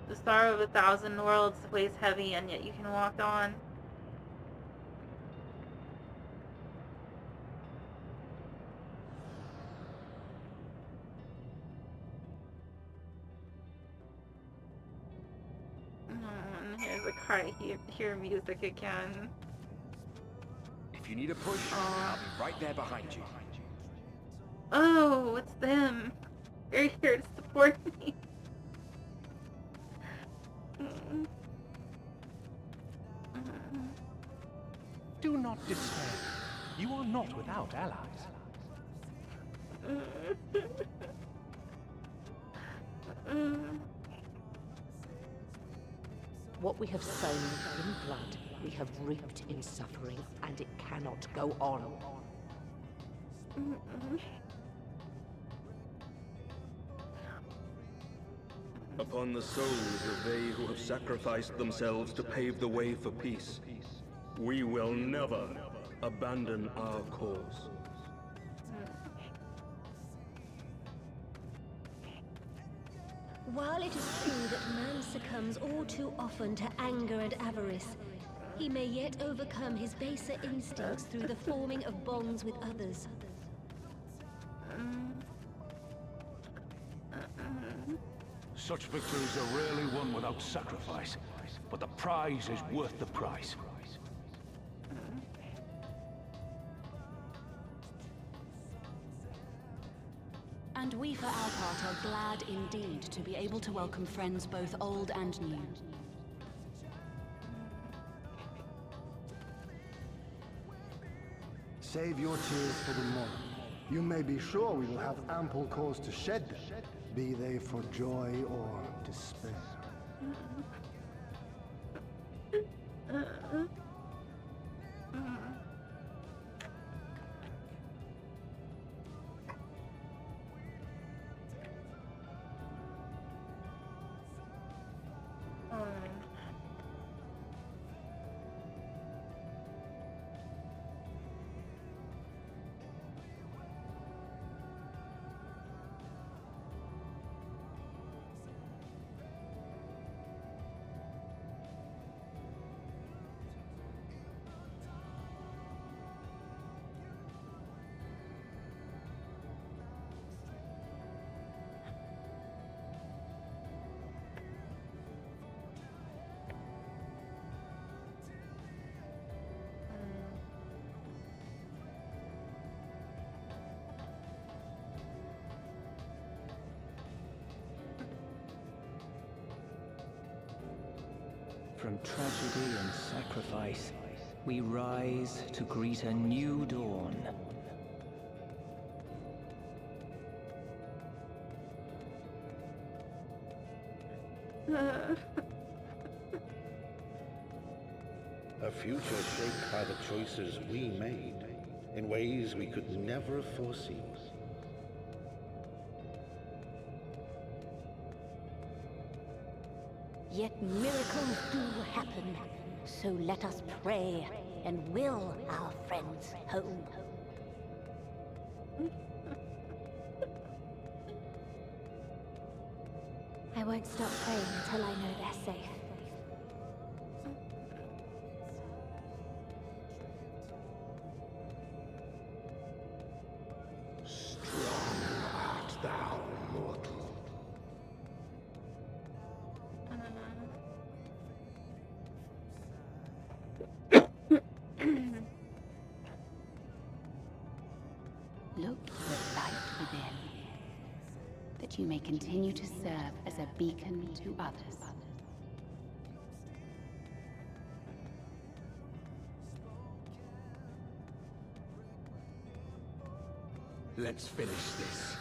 The Star of 1,000 Worlds weighs heavy, and yet you can walk on. And here's a cry, hear music again. If you need a push, I'll be right there behind you. Oh, it's them. They're here to support me. Do not despair. You are not without allies. What we have sown in blood, we have reaped in suffering, and it cannot go on. Upon the souls of they who have sacrificed themselves to pave the way for peace, we will never abandon our cause. While it is true that man succumbs all too often to anger and avarice, he may yet overcome his baser instincts through the forming of bonds with others. Such victories are rarely won without sacrifice, but the prize is worth the price. And we for our part are glad indeed to be able to welcome friends both old and new. Save your tears for the morrow. You may be sure we will have ample cause to shed them, be they for joy or despair. From tragedy and sacrifice, we rise to greet a new dawn. A future shaped by the choices we made in ways we could never foresee. Yet miracles do happen, so let us pray and will our friends home. I won't stop praying until I know they're safe. Strong art thou, mortal. Look to the light within, that you may continue to serve as a beacon to others. Let's finish this.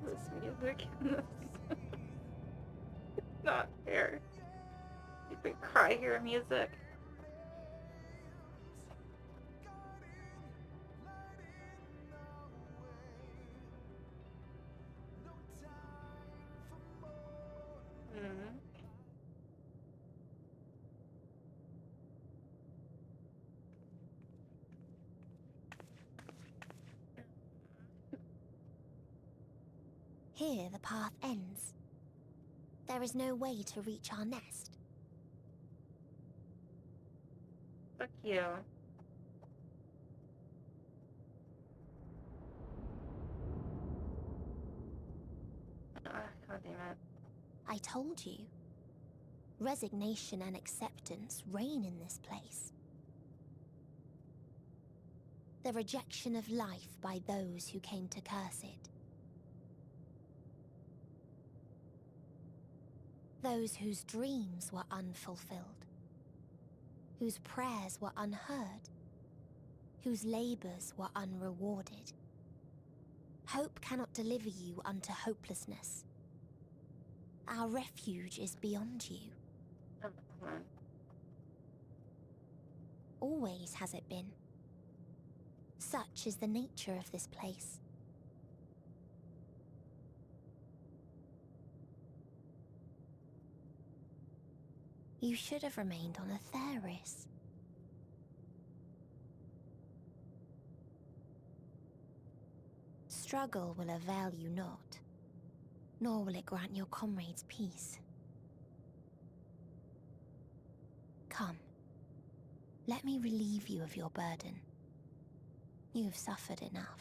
This music in this. It's not fair. You can cry hear music. Here the path ends. There is no way to reach our nest. Fuck you. God damn it. I told you. Resignation and acceptance reign in this place. The rejection of life by those who came to curse it. Those whose dreams were unfulfilled. Whose prayers were unheard. Whose labors were unrewarded. Hope cannot deliver you unto hopelessness. Our refuge is beyond you. Always has it been. Such is the nature of this place. You should have remained on Atheris. Struggle will avail you not, nor will it grant your comrades peace. Come, let me relieve you of your burden. You've suffered enough.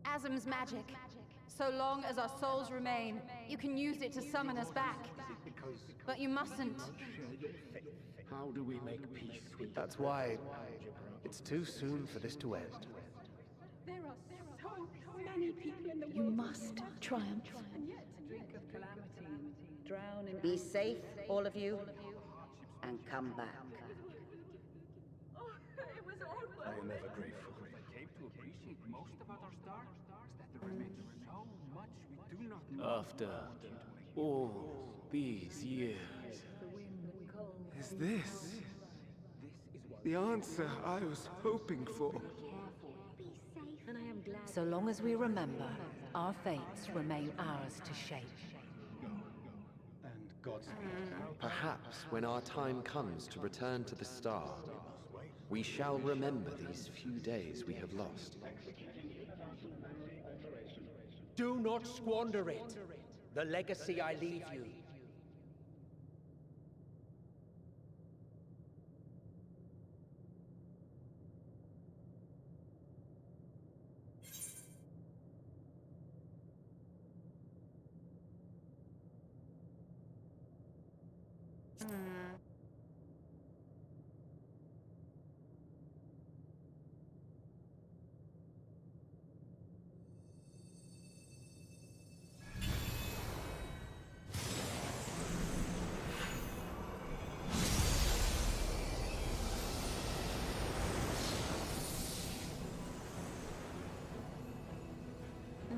Asm's magic. So long as our souls remain, you can use it to summon us back. But you mustn't. How do we make peace with... That's why it's too soon for this to end. There are so many people in the world. You must triumph. Drink of calamity and drown in... Be safe, all of you, and come back. Oh, it was all I am ever grateful. I came to appreciate most about our star is that there remains so much we do not know. After all these years, Is this the answer I was hoping for? So long as we remember, our fates remain ours to shape. and Godspeed. Perhaps when our time comes to return to the star, we shall remember these few days we have lost. Do not squander it. The legacy I leave you.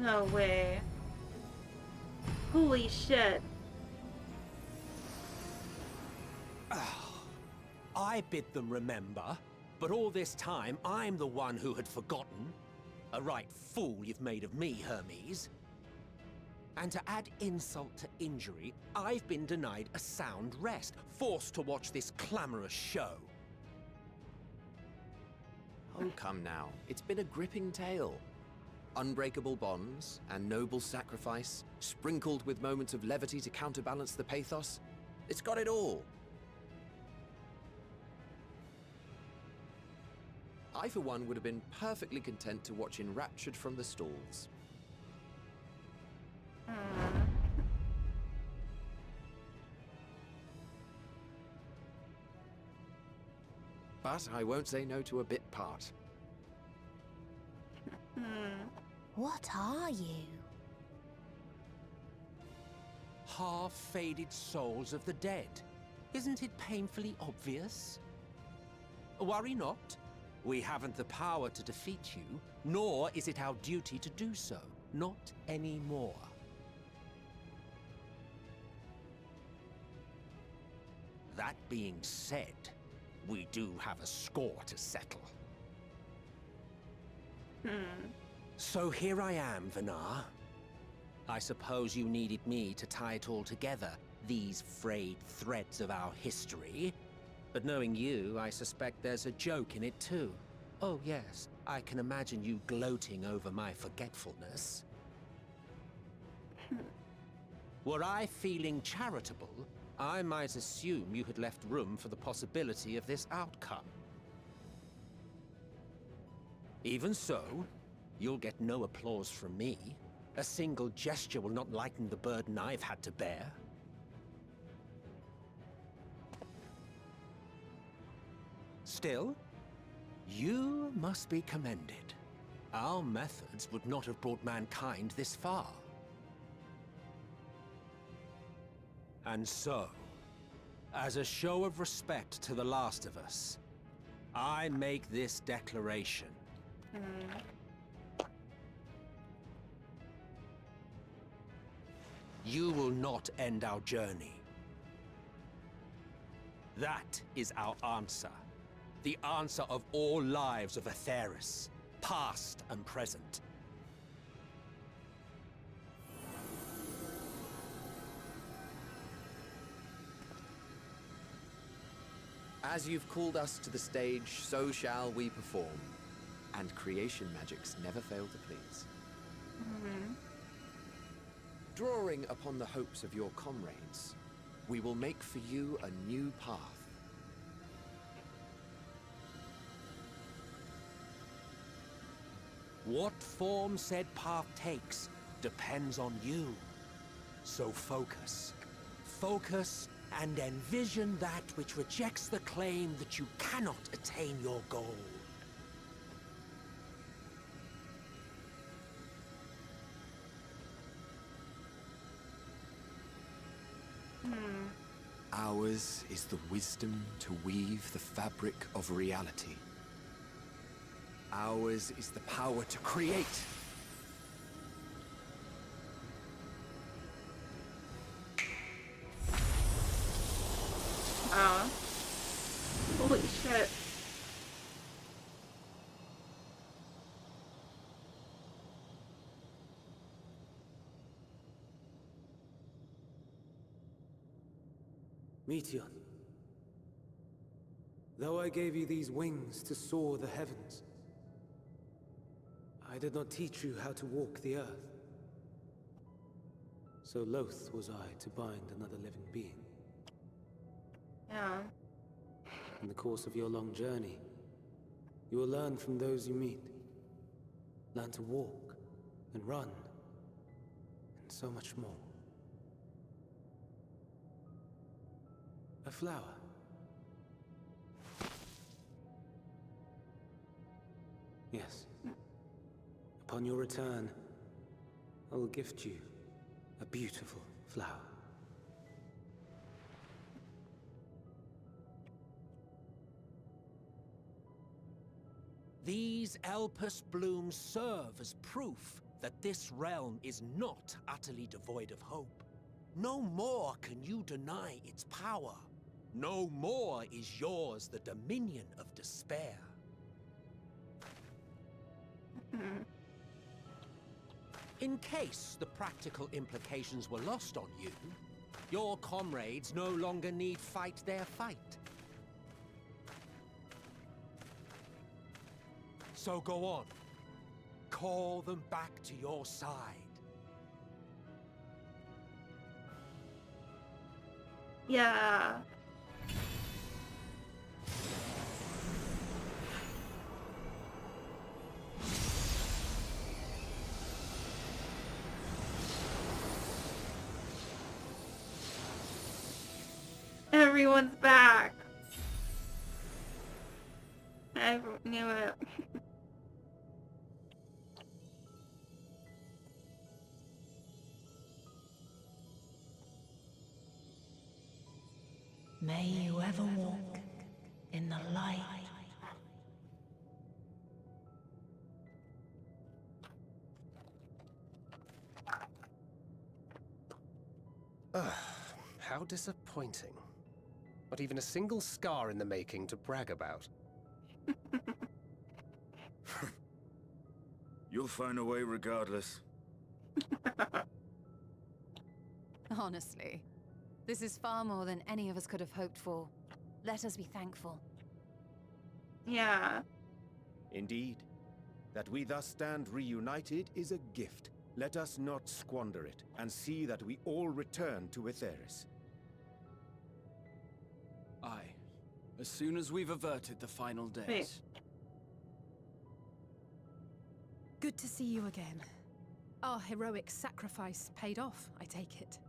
No way. Holy shit. I bid them remember, but all this time I'm the one who had forgotten. A right fool you've made of me, Hermes. And to add insult to injury, I've been denied a sound rest, forced to watch this clamorous show. Oh, come now. It's been a gripping tale. Unbreakable bonds and noble sacrifice, sprinkled with moments of levity to counterbalance the pathos. It's got it all. I, for one, would have been perfectly content to watch enraptured from the stalls. But I won't say no to a bit part. What are you? Half-faded souls of the dead. Isn't it painfully obvious? Worry not. We haven't the power to defeat you, nor is it our duty to do so. Not anymore. That being said, we do have a score to settle. So here I am, Vinar. I suppose you needed me to tie it all together, these frayed threads of our history. But knowing you, I suspect there's a joke in it too. Oh yes, I can imagine you gloating over my forgetfulness. Were I feeling charitable, I might assume you had left room for the possibility of this outcome. Even so, you'll get no applause from me. A single gesture will not lighten the burden I've had to bear. Still, you must be commended. Our methods would not have brought mankind this far. And so, as a show of respect to the last of us, I make this declaration. You will not end our journey. That is our answer. The answer of all lives of Aetheris, past and present. As you've called us to the stage, so shall we perform. And creation magics never fail to please. Drawing upon the hopes of your comrades, we will make for you a new path. What form said path takes depends on you. So focus. Focus and envision that which rejects the claim that you cannot attain your goal. Ours is the wisdom to weave the fabric of reality. Ours is the power to create. Oh. Holy shit. Meteion, though I gave you these wings to soar the heavens, I did not teach you how to walk the earth. So loath was I to bind another living being. Yeah. In the course of your long journey, you will learn from those you meet. Learn to walk and run, and so much more. A flower. Yes. Upon your return, I will gift you a beautiful flower. These Elpis blooms serve as proof that this realm is not utterly devoid of hope. No more can you deny its power. No more is yours the dominion of despair. In case the practical implications were lost on you, your comrades no longer need fight their fight. So go on. Call them back to your side. Yeah. Everyone's back. I knew it. May you ever walk in the light. How disappointing. Not even a single scar in the making to brag about. You'll find a way regardless. Honestly, This is far more than any of us could have hoped for. Let us be thankful. Yeah. Indeed. That we thus stand reunited is a gift. Let us not squander it, and see that we all return to Etheris. Aye. As soon as we've averted the final days. Wait. Good to see you again. Our heroic sacrifice paid off, I take it.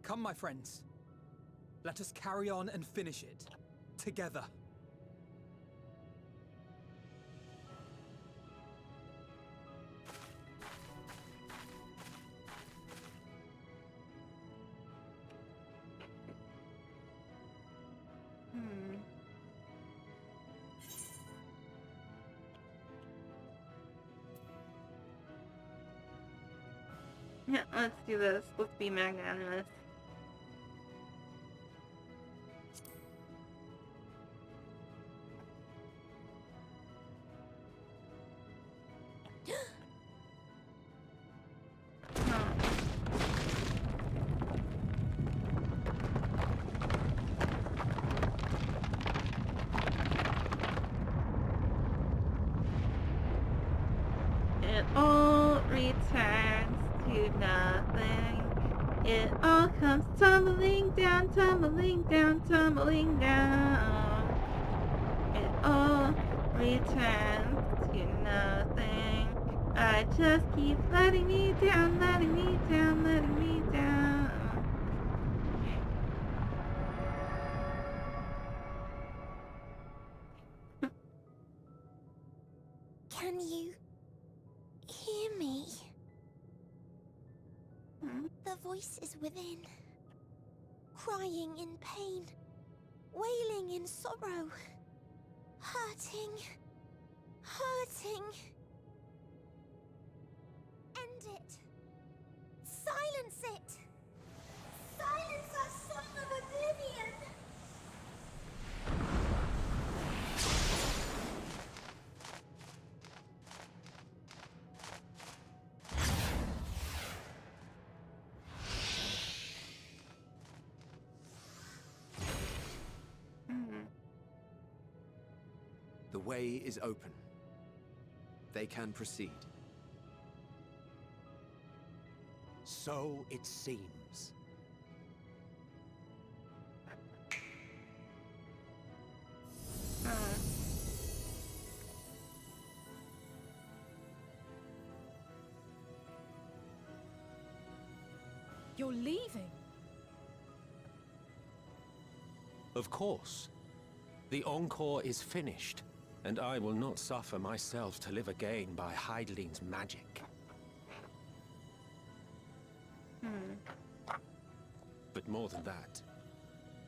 Come, my friends. Let us carry on and finish it. Together. Yeah, let's do this. Let's be magnanimous. It all returns to nothing. It all comes tumbling down, tumbling down, tumbling down. It all returns to nothing. I just keep letting me down, letting me down, letting me down. Can you hear me? The voice is within, crying in pain, wailing in sorrow, hurting, hurting. End it. Silence it. Silence our song of oblivion. The way is open. They can proceed. So it seems. You're leaving? Of course. The Encore is finished, and I will not suffer myself to live again by Hydaelyn's magic. But more than that,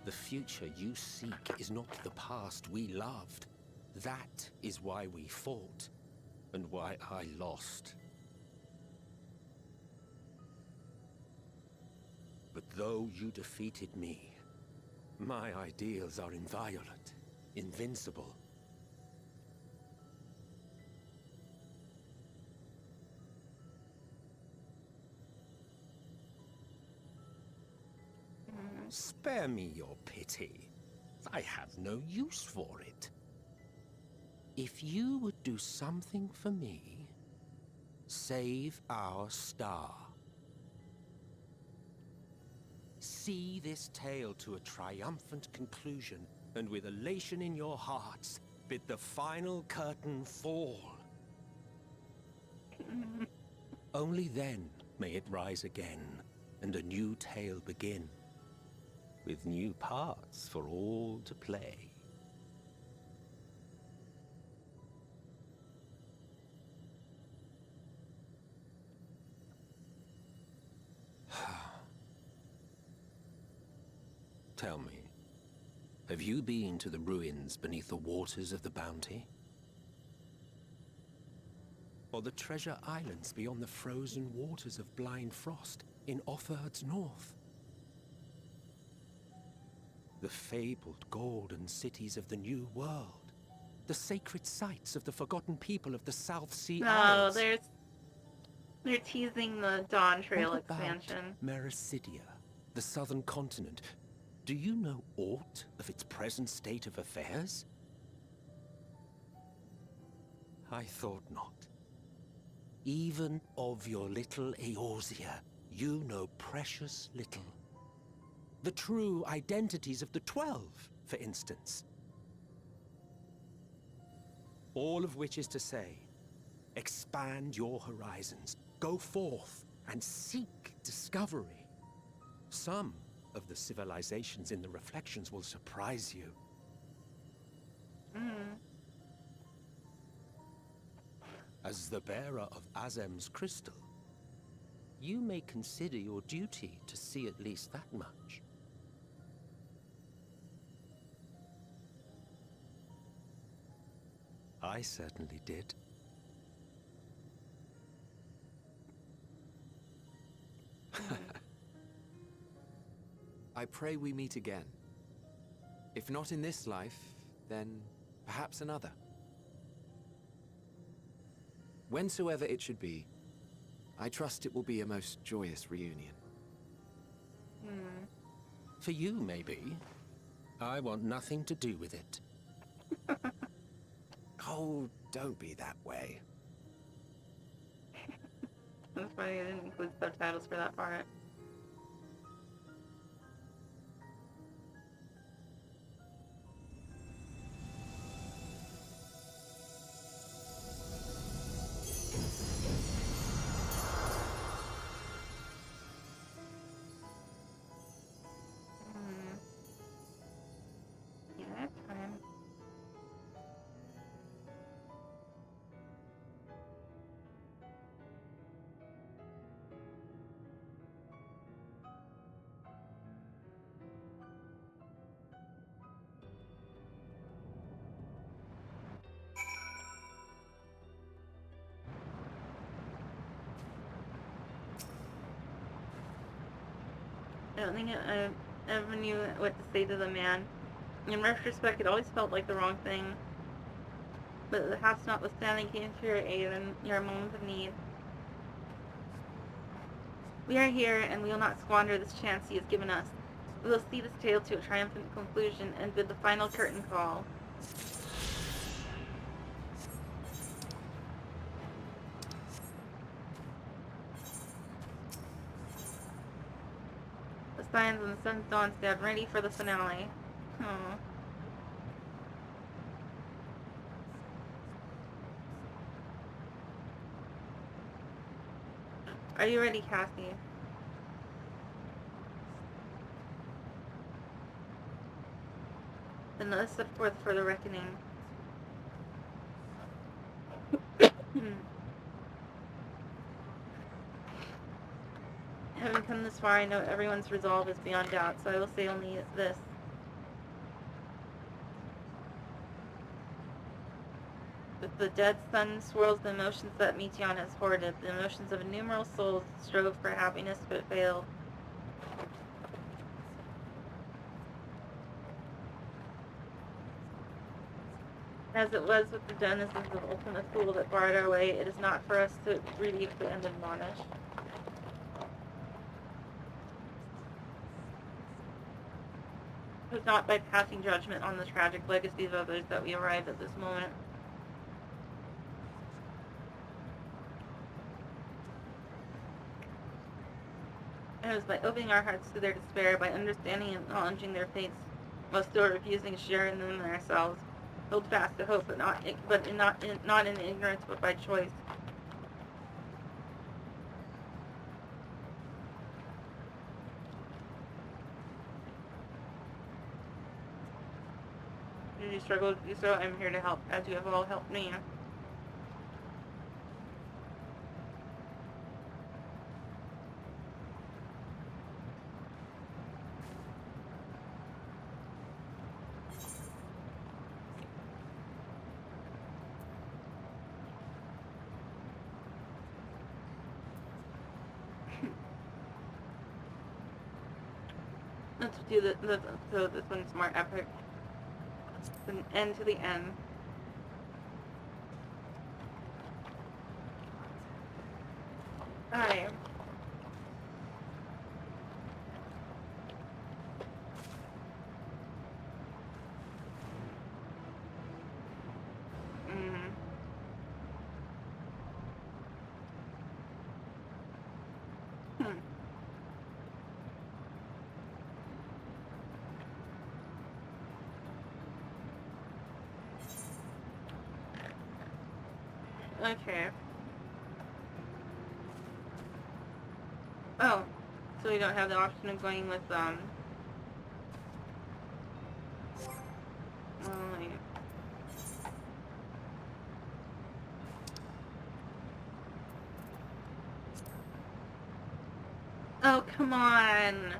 the future you seek is not the past we loved. That is why we fought, and why I lost. But though you defeated me, my ideals are inviolate, invincible. Spare me your pity. I have no use for it. If you would do something for me, save our star. See this tale to a triumphant conclusion, and with elation in your hearts, bid the final curtain fall. Only then may it rise again, and a new tale begin, with new parts for all to play. Tell me, have you been to the ruins beneath the waters of the Bounty? Or the treasure islands beyond the frozen waters of Blind Frost in Offerd's north? The fabled golden cities of the New World, the sacred sites of the forgotten people of the South Sea Isles. there's... They're teasing the Dawn Trail What about expansion. Mericidia, the southern continent? Do you know aught of its present state of affairs? I thought not. Even of your little Eorzea, you know precious little. The true identities of the 12, for instance. All of which is to say, expand your horizons, go forth and seek discovery. Some of the civilizations in the reflections will surprise you. As the bearer of Azem's crystal, you may consider your duty to see at least that much. I certainly did. I pray we meet again. If not in this life, then perhaps another. Whensoever it should be, I trust it will be a most joyous reunion. For you, maybe. I want nothing to do with it. Oh, don't be that way. That's funny, I didn't include subtitles for that part. Yeah, I have time. I don't think I ever knew what to say to the man. In retrospect, it always felt like the wrong thing. But the house notwithstanding came to your aid in your moment of need. We are here, and we will not squander this chance he has given us. We will see this tale to a triumphant conclusion and bid the final curtain call. The signs on the sun's dawn stand ready for the finale. Oh. Are you ready, Cassie? Then let us step forth for the reckoning. Having come this far, I know everyone's resolve is beyond doubt, so I will say only this. With the dead sun swirls the emotions that Meteion has hoarded, the emotions of innumerable souls that strove for happiness but failed. As it was with the denizens of Ultimate Fool that barred our way, it is not for us to relieve and admonish. It was not by passing judgment on the tragic legacies of others that we arrived at this moment. It was by opening our hearts to their despair, by understanding and acknowledging their fates, while still refusing to share in them and ourselves. Hold fast to hope, not in ignorance, but by choice. If you struggle to do so, I'm here to help, as you have all helped me. Let's do so this one's more epic. An end to the end. Okay. Oh, so we don't have the option of going with, wait. Oh, come on.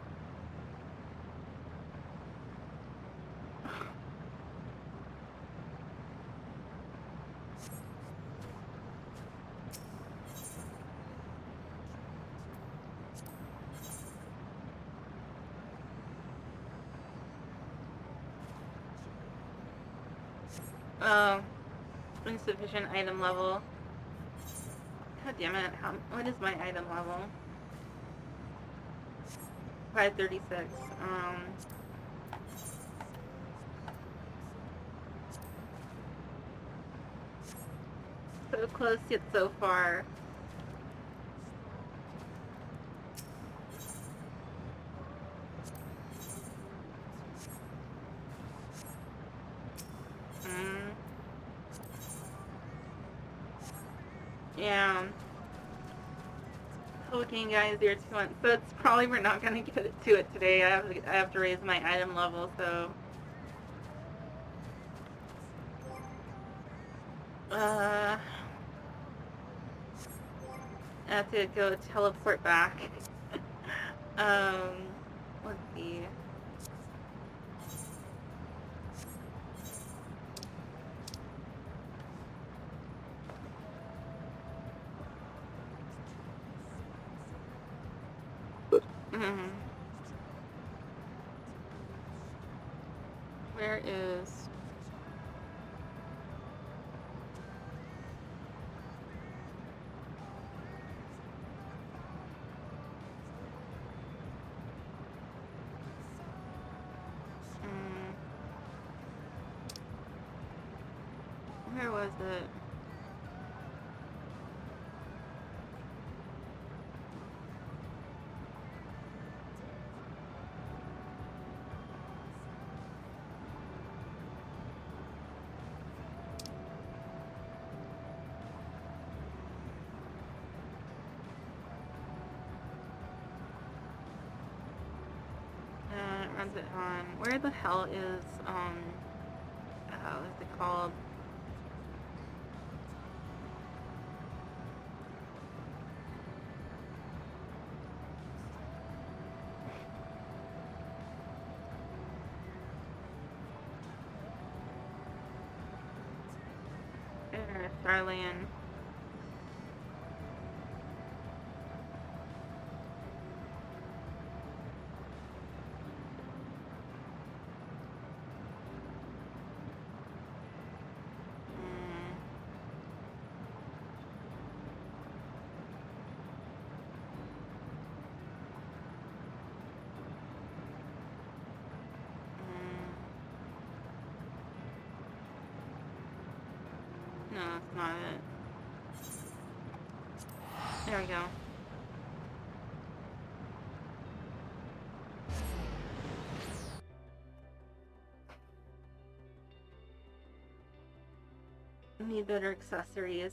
Oh, insufficient item level. God damn it, what is my item level? 536. So close yet so far. Yeah. Okay, guys, you're 2 months. So it's probably we're not gonna get to it today. I have to raise my item level, so I have to go teleport back. Let's see. Where is... Where was it? It runs it on... Where the hell is, what is it called? Starland. No, that's not it. There we go. Need better accessories.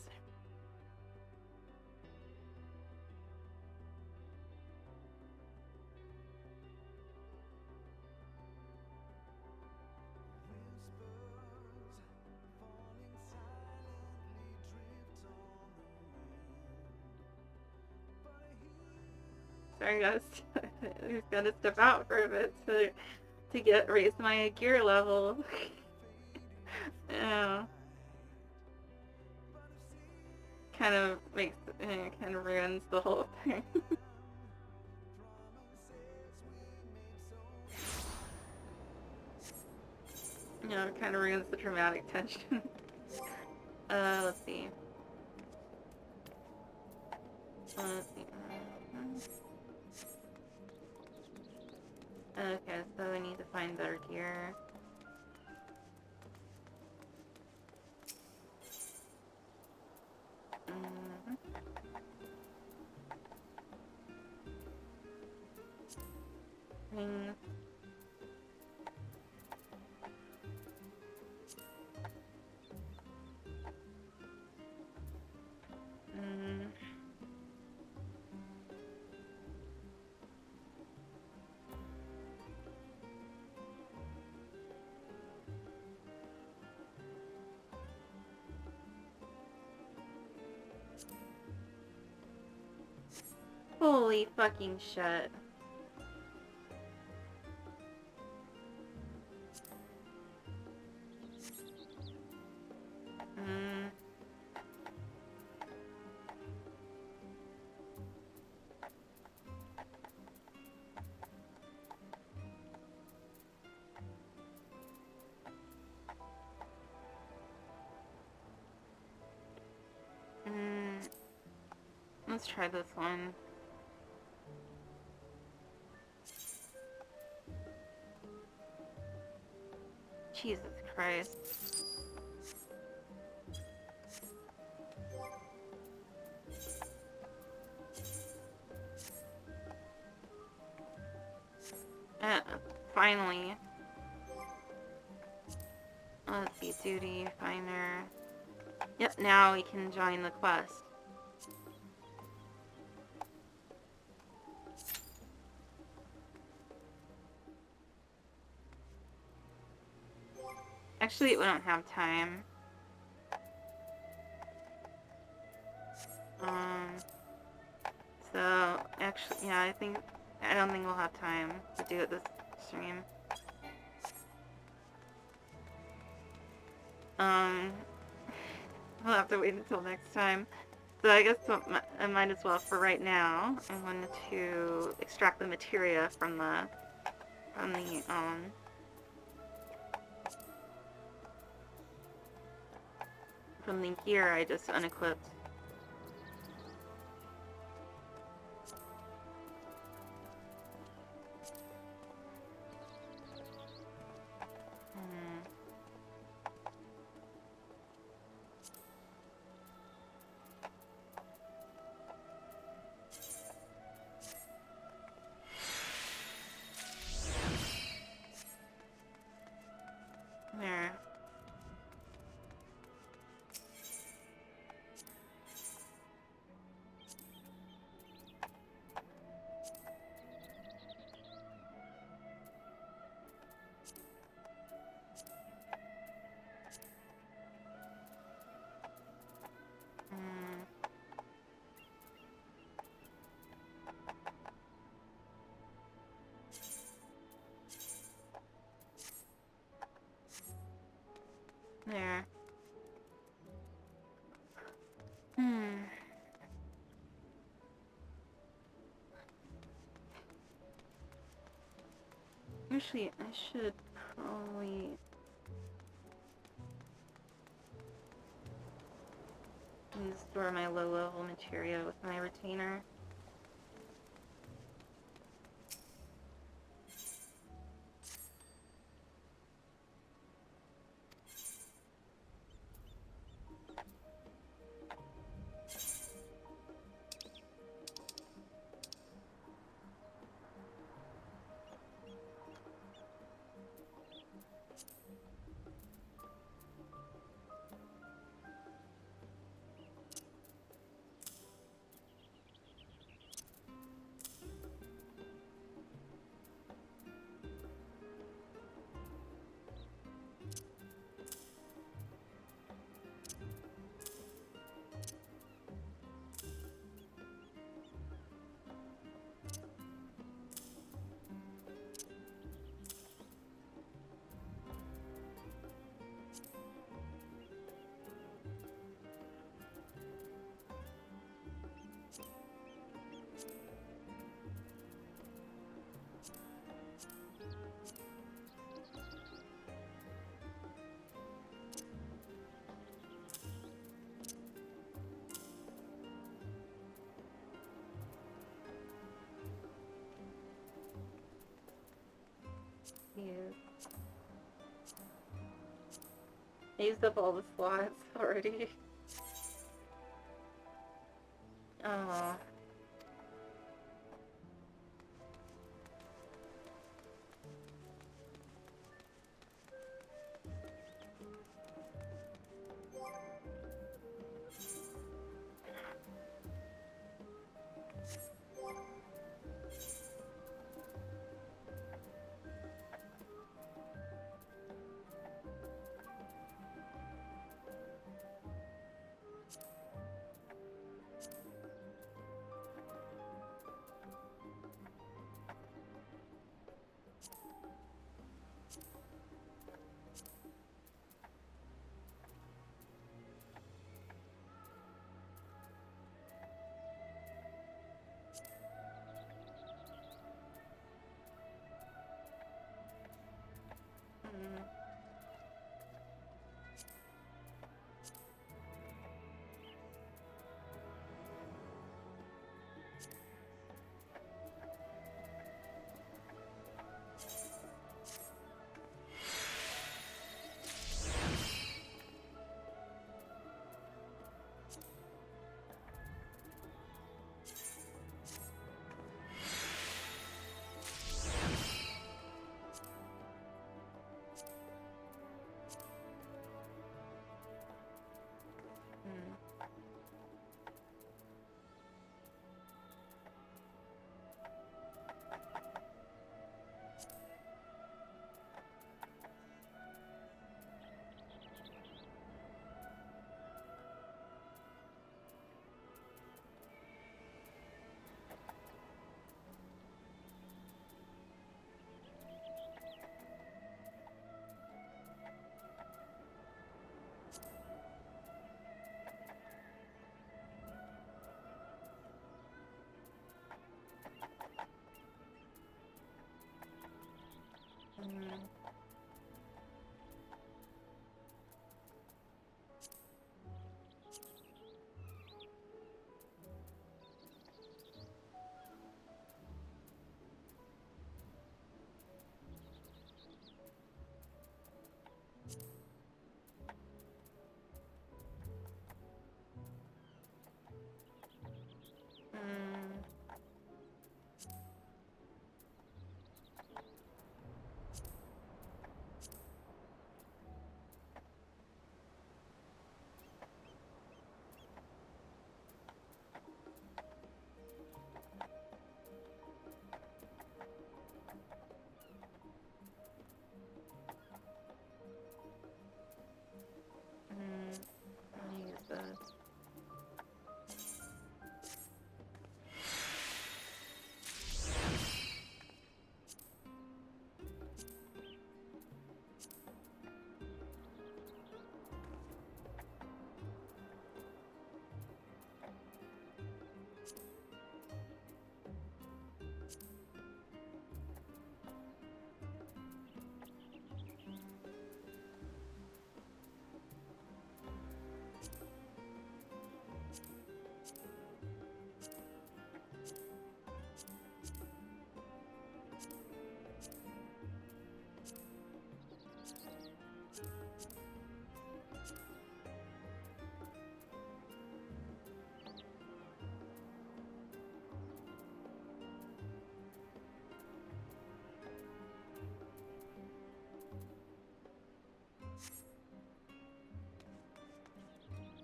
Sorry guys, I just gotta step out for a bit to raise my gear level. Yeah. Kind of ruins the whole thing. Yeah, it kind of ruins the dramatic tension. Let's see. Let's see. Okay, so I need to find better gear. Rings. Holy fucking shit. Let's try this one. Jesus Christ. Finally. Let's see, duty, finder. Yep, now we can join the quest. Actually, we don't have time. So, actually, yeah, I don't think we'll have time to do it this stream. We'll have to wait until next time. So I guess I might as well for right now. I'm going to extract the materia from the gear I just unequipped. There. There. Actually, I should probably store my low-level materia with my retainer. I used up all the slots already. Oh.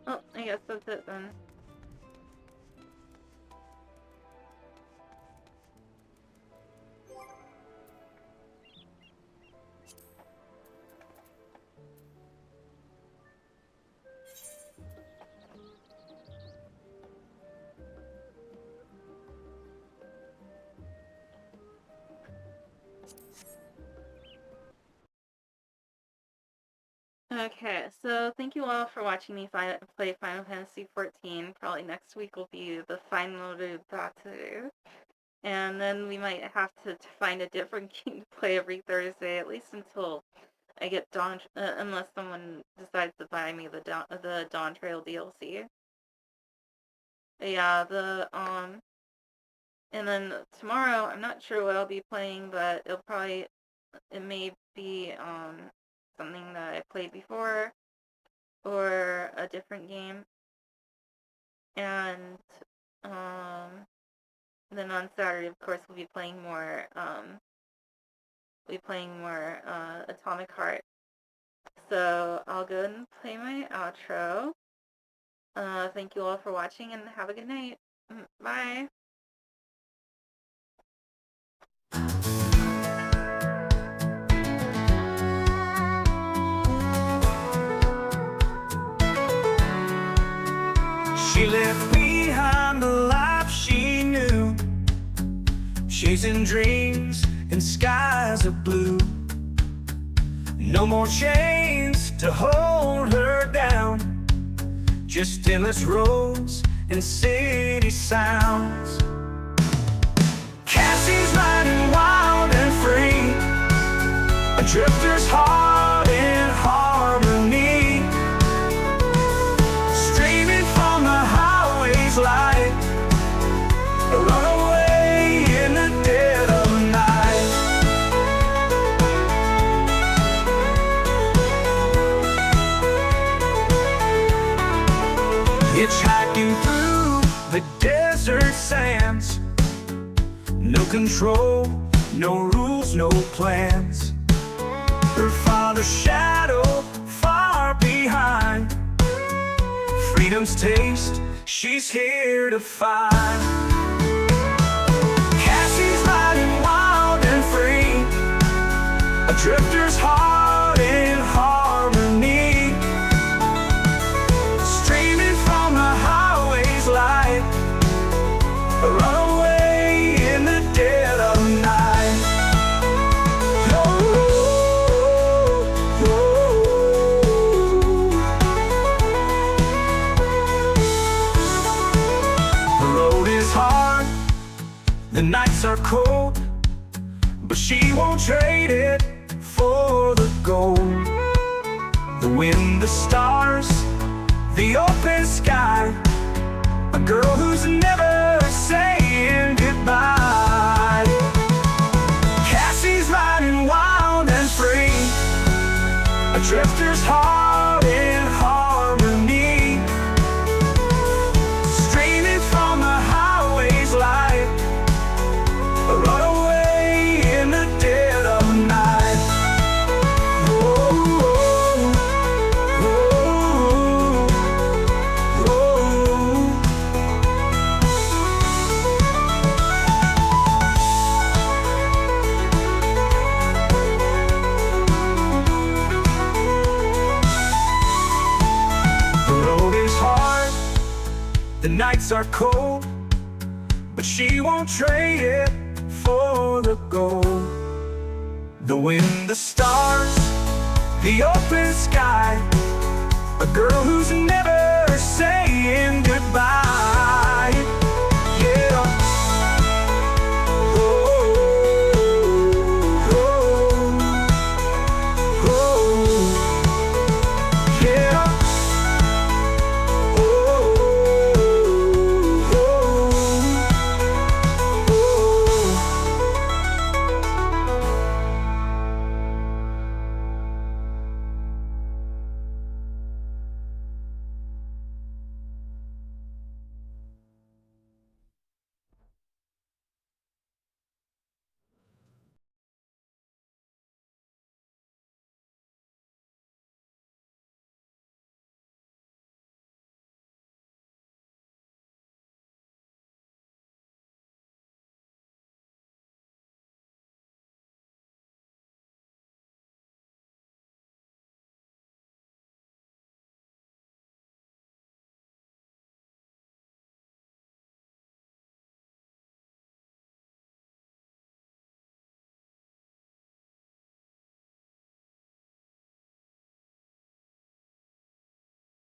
Oh, I guess that's it then. Okay, so thank you all for watching me play Final Fantasy XIV. Probably next week will be the final battle. And then we might have to find a different game to play every Thursday, at least until I get Dawn, unless someone decides to buy me the Dawn Trail DLC. Yeah, and then tomorrow, I'm not sure what I'll be playing, but it may be, something that I played before, or a different game. And, then on Saturday, of course, we'll be playing more, Atomic Heart. So, I'll go and play my outro. Thank you all for watching, and have a good night. Bye! She left behind the life she knew, chasing dreams in skies of blue. No more chains to hold her down, just endless roads and city sounds. Cassie's riding wild and free, a drifter's heart in harmony. Light, a runaway in the dead of night. Hitchhiking through the desert sands, no control, no rules, no plans. Her father's shadow far behind, freedom's taste she's here to find. Cassie's riding wild and free, a drifter's heart in harmony. Streaming from the highway's light, a runaway in the dead of night. The nights are cold, but she won't trade it. for the gold. The wind, the stars, the open sky. A girl who's never saying goodbye. Cassie's riding wild and free, a drifter's heart in harmony, streaming from the highway's light, a runaway in the dead of night. The nights are cold, but she won't trade it for the gold. The wind, the stars, the open sky. A girl who's never saying goodbye.